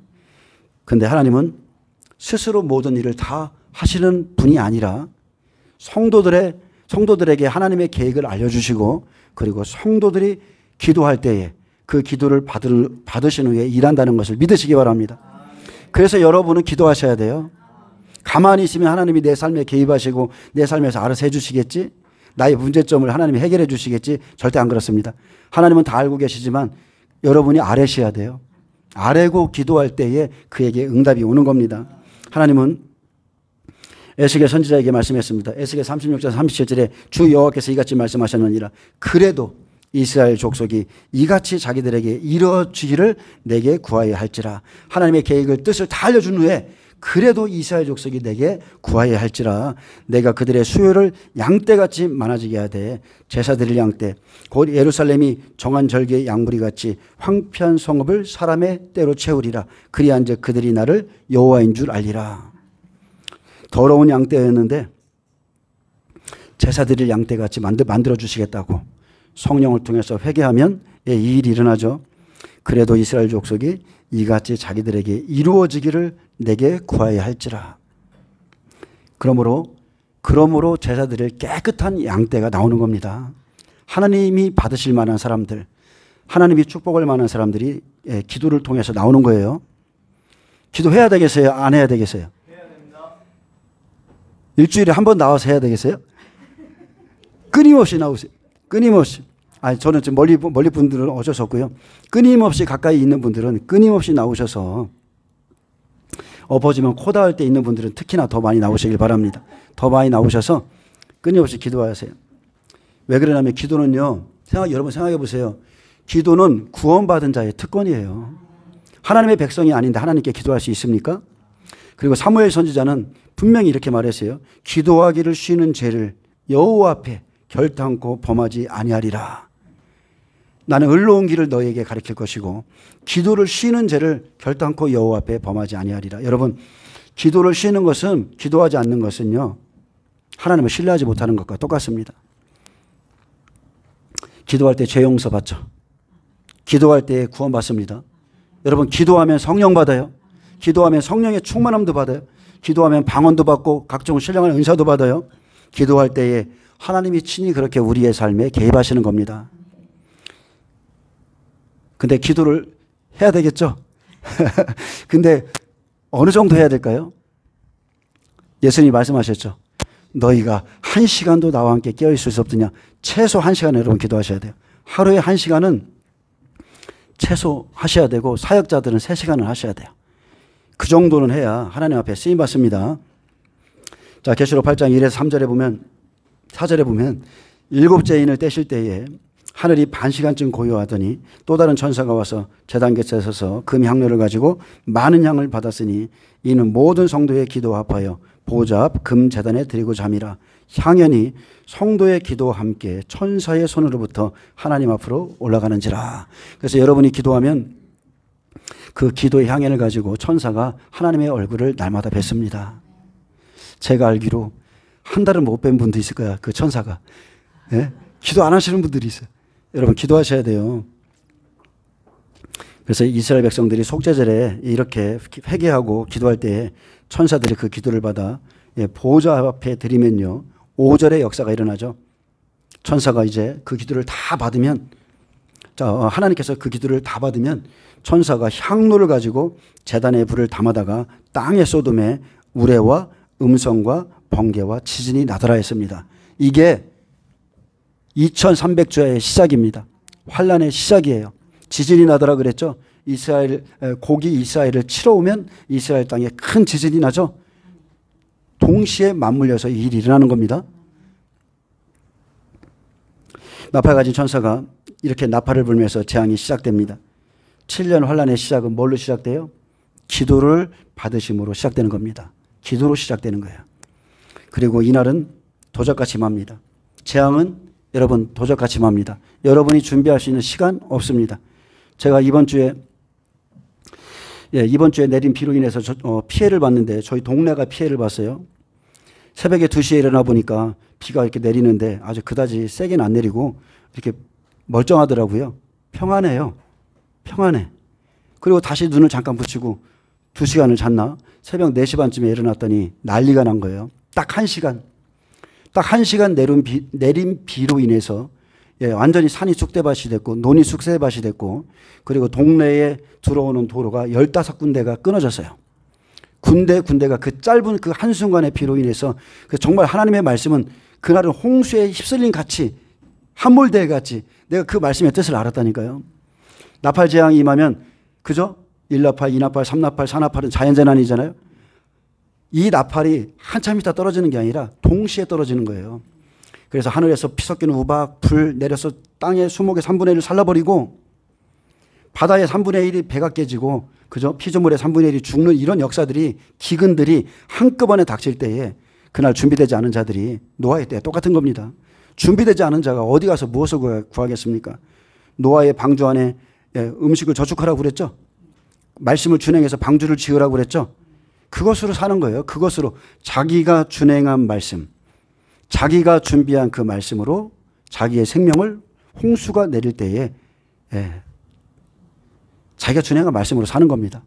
그런데 하나님은 스스로 모든 일을 다 하시는 분이 아니라 성도들에게 하나님의 계획을 알려주시고 그리고 성도들이 기도할 때에 그 기도를 받으신 후에 일한다는 것을 믿으시기 바랍니다. 그래서 여러분은 기도하셔야 돼요. 가만히 있으면 하나님이 내 삶에 개입하시고 내 삶에서 알아서 해주시겠지? 나의 문제점을 하나님이 해결해 주시겠지? 절대 안 그렇습니다. 하나님은 다 알고 계시지만 여러분이 아뢰셔야 돼요. 아뢰고 기도할 때에 그에게 응답이 오는 겁니다. 하나님은 에스겔 선지자에게 말씀했습니다. 에스겔 36장 37절에 주 여호와께서 이같이 말씀하셨느니라. 그래도 이스라엘 족속이 이같이 자기들에게 이루어지기를 내게 구하여야 할지라. 하나님의 계획을 뜻을 다 알려준 후에 그래도 이스라엘 족속이 내게 구하여야 할지라. 내가 그들의 수요를 양떼같이 많아지게 하되 제사 드릴 양떼 곧 예루살렘이 정한 절기의 양무리같이 황폐한 성읍을 사람의 때로 채우리라. 그리한즉 그들이 나를 여호와인 줄 알리라. 더러운 양떼였는데 제사 드릴 양떼같이 만들어 주시겠다고 성령을 통해서 회개하면 이 일이 일어나죠. 그래도 이스라엘 족속이 이같이 자기들에게 이루어지기를 내게 구하여야 할지라. 그러므로 제사 드릴 깨끗한 양떼가 나오는 겁니다. 하나님이 받으실 만한 사람들, 하나님이 축복할 만한 사람들이 기도를 통해서 나오는 거예요. 기도해야 되겠어요? 안 해야 되겠어요? 일주일에 한 번 나와서 해야 되겠어요? 끊임없이 나오세요. 끊임없이. 저는 지금 멀리 분들은 어쩔 수 없고요. 끊임없이 가까이 있는 분들은 끊임없이 나오셔서 엎어지면 코 닿을 때 있는 분들은 특히나 더 많이 나오시길 바랍니다. 더 많이 나오셔서 끊임없이 기도하세요. 왜 그러냐면 기도는요. 여러분 생각해 보세요. 기도는 구원받은 자의 특권이에요. 하나님의 백성이 아닌데 하나님께 기도할 수 있습니까? 그리고 사무엘 선지자는 분명히 이렇게 말했어요. 기도하기를 쉬는 죄를 여호와 앞에 결단코 범하지 아니하리라. 나는 의로운 길을 너에게 가르칠 것이고 기도를 쉬는 죄를 결단코 여호와 앞에 범하지 아니하리라. 여러분, 기도를 쉬는 것은, 기도하지 않는 것은요, 하나님을 신뢰하지 못하는 것과 똑같습니다. 기도할 때 죄 용서 받죠. 기도할 때 구원 받습니다. 여러분, 기도하면 성령 받아요. 기도하면 성령의 충만함도 받아요. 기도하면 방언도 받고 각종 신령한 은사도 받아요. 기도할 때에 하나님이 친히 그렇게 우리의 삶에 개입하시는 겁니다. 근데 기도를 해야 되겠죠? 근데 어느 정도 해야 될까요? 예수님이 말씀하셨죠. 너희가 1시간도 나와 함께 깨어있을 수 없느냐. 최소 1시간 여러분 기도하셔야 돼요. 하루에 1시간은 최소 하셔야 되고 사역자들은 3시간을 하셔야 돼요. 그 정도는 해야 하나님 앞에 쓰임 받습니다. 자, 계시록 8장 1에서 3절에 보면, 4절에 보면 7째 인을 떼실 때에 하늘이 반시간쯤 고요하더니 또 다른 천사가 와서 제단 곁에 서서 금 향료를 가지고 많은 향을 받았으니 이는 모든 성도의 기도와 합하여 보좌 앞 금 제단에 드리고자 함이라. 향연이 성도의 기도와 함께 천사의 손으로부터 하나님 앞으로 올라가는지라. 그래서 여러분이 기도하면 그 기도의 향연을 가지고 천사가 하나님의 얼굴을 날마다 뵙습니다. 제가 알기로 한 달은 못 뵌 분도 있을 거야. 그 천사가. 예? 기도 안 하시는 분들이 있어요. 여러분 기도하셔야 돼요. 그래서 이스라엘 백성들이 속죄절에 이렇게 회개하고 기도할 때 천사들이 그 기도를 받아 보호자 앞에 드리면요, 5절의 역사가 일어나죠. 천사가 이제 그 기도를 다 받으면, 하나님께서 그 기도를 다 받으면 천사가 향로를 가지고 제단에 불을 담아다가 땅에 쏟음에 우레와 음성과 번개와 지진이 나더라 했습니다. 이게 2300주의 시작입니다. 환란의 시작이에요. 지진이 나더라 그랬죠. 곡이 이스라엘을 치러 오면 이스라엘 땅에 큰 지진이 나죠. 동시에 맞물려서 이 일이 일어나는 겁니다. 나팔 가진 천사가 이렇게 나팔을 불면서 재앙이 시작됩니다. 7년 환란의 시작은 뭘로 시작돼요? 기도를 받으심으로 시작되는 겁니다. 기도로 시작되는 거예요. 그리고 이날은 도적같이 맙니다. 재앙은 여러분 도적같이 맙니다. 여러분이 준비할 수 있는 시간 없습니다. 제가 이번 주에 내린 비로 인해서 피해를 봤는데 저희 동네가 피해를 봤어요. 새벽에 2시에 일어나 보니까 비가 이렇게 내리는데 아주 그다지 세게는 안 내리고 이렇게 멀쩡하더라고요. 평안해요. 평안해. 그리고 다시 눈을 잠깐 붙이고 2시간을 잤나? 새벽 4시 반쯤에 일어났더니 난리가 난 거예요. 딱 1시간 내린 비로 인해서 완전히 산이 쑥대밭이 됐고 논이 쑥대밭이 됐고 그리고 동네에 들어오는 도로가 15군데가 끊어졌어요. 군데가 그 짧은 그 한순간의 비로 인해서 정말 하나님의 말씀은 그날은 홍수에 휩쓸린 같이 함몰대 같이 내가 그 말씀의 뜻을 알았다니까요. 나팔 재앙이 임하면 그죠? 1나팔, 2나팔, 3나팔, 4나팔은 자연재난이잖아요. 이 나팔이 한참 있다 떨어지는 게 아니라 동시에 떨어지는 거예요. 그래서 하늘에서 피 섞이는 우박, 불 내려서 땅의 수목의 3분의 1을 살라버리고 바다의 3분의 1이 배가 깨지고 그죠? 피조물의 3분의 1이 죽는 이런 역사들이 기근들이 한꺼번에 닥칠 때에 그날 준비되지 않은 자들이 노아의 때 똑같은 겁니다. 준비되지 않은 자가 어디 가서 무엇을 구하겠습니까? 노아의 방주 안에 음식을 저축하라고 그랬죠. 말씀을 준행해서 방주를 지으라고 그랬죠. 그것으로 사는 거예요. 그것으로 자기가 준행한 말씀, 자기가 준비한 그 말씀으로 자기의 생명을 홍수가 내릴 때에 자기가 준행한 말씀으로 사는 겁니다.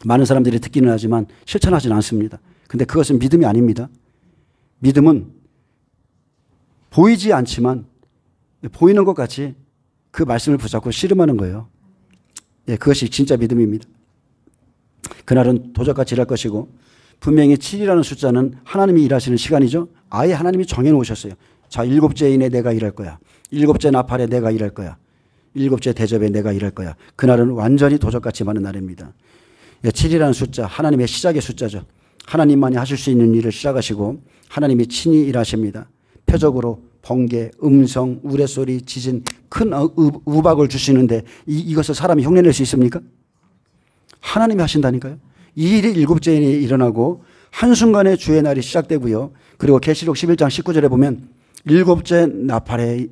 많은 사람들이 듣기는 하지만 실천하지는 않습니다. 근데 그것은 믿음이 아닙니다. 믿음은 보이지 않지만 보이는 것 같이 그 말씀을 붙잡고 씨름하는 거예요. 그것이 진짜 믿음입니다. 그날은 도적같이 일할 것이고 분명히 7이라는 숫자는 하나님이 일하시는 시간이죠. 아예 하나님이 정해놓으셨어요. 자, 7째인에 내가 일할 거야. 7째 나팔에 내가 일할 거야. 7째 대접에 내가 일할 거야. 그날은 완전히 도적같이 많은 날입니다. 7이라는 숫자, 하나님의 시작의 숫자죠. 하나님만이 하실 수 있는 일을 시작하시고 하나님이 친히 일하십니다. 표적으로 번개, 음성, 우레소리, 지진, 큰 우박을 주시는데 이것을 사람이 흉내낼 수 있습니까? 하나님이 하신다니까요. 이 일이 7째에 일어나고 한순간에 주의 날이 시작되고요. 그리고 계시록 11장 19절에 보면 7째 나팔에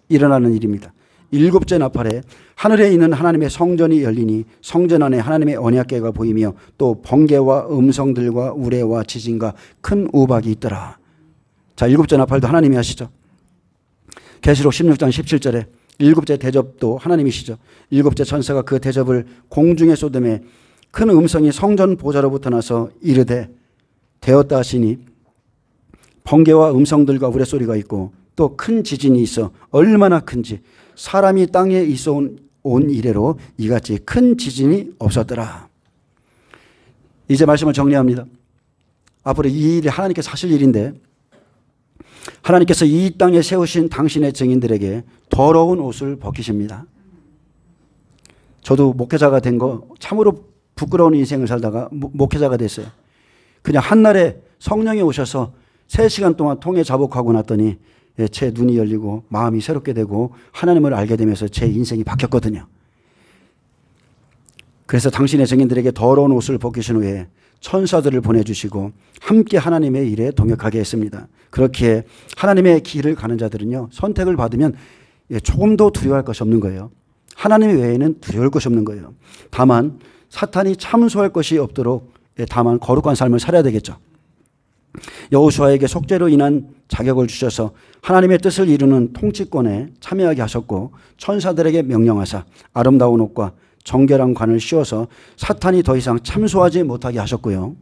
일어나는 일입니다. 7째 나팔에 하늘에 있는 하나님의 성전이 열리니 성전 안에 하나님의 언약궤가 보이며 또 번개와 음성들과 우레와 지진과 큰 우박이 있더라. 자, 7째 나팔도 하나님이 하시죠. 계시록 16장 17절에 7째 대접도 하나님이시죠. 7째 천사가 그 대접을 공중에 쏟음에 큰 음성이 성전 보좌로부터 나서 이르되 되었다 하시니 번개와 음성들과 우레소리가 있고 또 큰 지진이 있어 얼마나 큰지 사람이 땅에 있어 온 이래로 이같이 큰 지진이 없었더라. 이제 말씀을 정리합니다. 앞으로 이 일이 하나님께서 하실 일인데 하나님께서 이 땅에 세우신 당신의 증인들에게 더러운 옷을 벗기십니다. 저도 목회자가 된 거 참으로 부끄러운 인생을 살다가 목회자가 됐어요. 그냥 한날에 성령이 오셔서 3시간 동안 통해 자복하고 났더니 제 눈이 열리고 마음이 새롭게 되고 하나님을 알게 되면서 제 인생이 바뀌었거든요. 그래서 당신의 증인들에게 더러운 옷을 벗기신 후에 천사들을 보내주시고 함께 하나님의 일에 동역하게 했습니다. 그렇기에 하나님의 길을 가는 자들은요, 선택을 받으면 조금도 두려워할 것이 없는 거예요. 하나님 외에는 두려울 것이 없는 거예요. 다만 사탄이 참소할 것이 없도록 다만 거룩한 삶을 살아야 되겠죠. 여호수아에게 속죄로 인한 자격을 주셔서 하나님의 뜻을 이루는 통치권에 참여하게 하셨고 천사들에게 명령하사 아름다운 옷과 정결한 관을 씌워서 사탄이 더 이상 참소하지 못하게 하셨고요.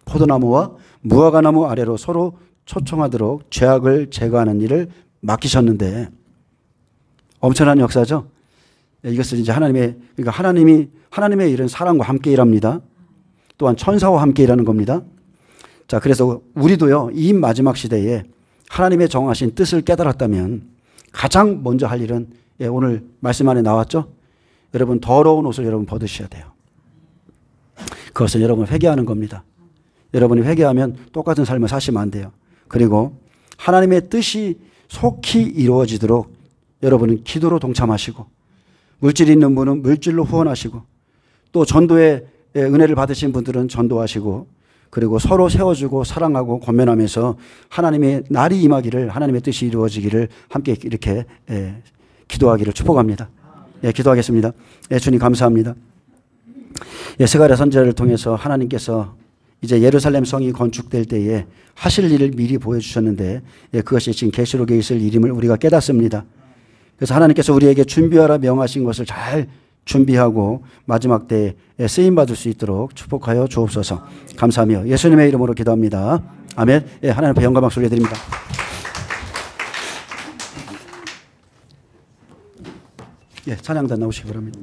포도나무와 무화과나무 아래로 서로 초청하도록 죄악을 제거하는 일을 맡기셨는데 엄청난 역사죠. 이것을 이제 그러니까 하나님의 일은 사람과 함께 일합니다. 또한 천사와 함께 일하는 겁니다. 자, 그래서 우리도요, 이 마지막 시대에 하나님의 정하신 뜻을 깨달았다면 가장 먼저 할 일은 오늘 말씀 안에 나왔죠? 여러분, 더러운 옷을 여러분 벗으셔야 돼요. 그것은 여러분 회개하는 겁니다. 여러분이 회개하면 똑같은 삶을 사시면 안 돼요. 그리고 하나님의 뜻이 속히 이루어지도록 여러분은 기도로 동참하시고 물질이 있는 분은 물질로 후원하시고 또 전도의 은혜를 받으신 분들은 전도하시고 그리고 서로 세워주고 사랑하고 권면하면서 하나님의 날이 임하기를 하나님의 뜻이 이루어지기를 함께 이렇게 기도하기를 축복합니다. 기도하겠습니다. 주님 감사합니다. 스가랴 선지자를 통해서 하나님께서 이제 예루살렘 성이 건축될 때에 하실 일을 미리 보여주셨는데 그것이 지금 계시록에 있을 일임을 우리가 깨닫습니다. 그래서 하나님께서 우리에게 준비하라 명하신 것을 잘 준비하고 마지막 때에 쓰임받을 수 있도록 축복하여 주옵소서. 감사하며 예수님의 이름으로 기도합니다. 아멘. 하나님 앞에 영광 박수 올려드립니다. 찬양단 나오시기 바랍니다.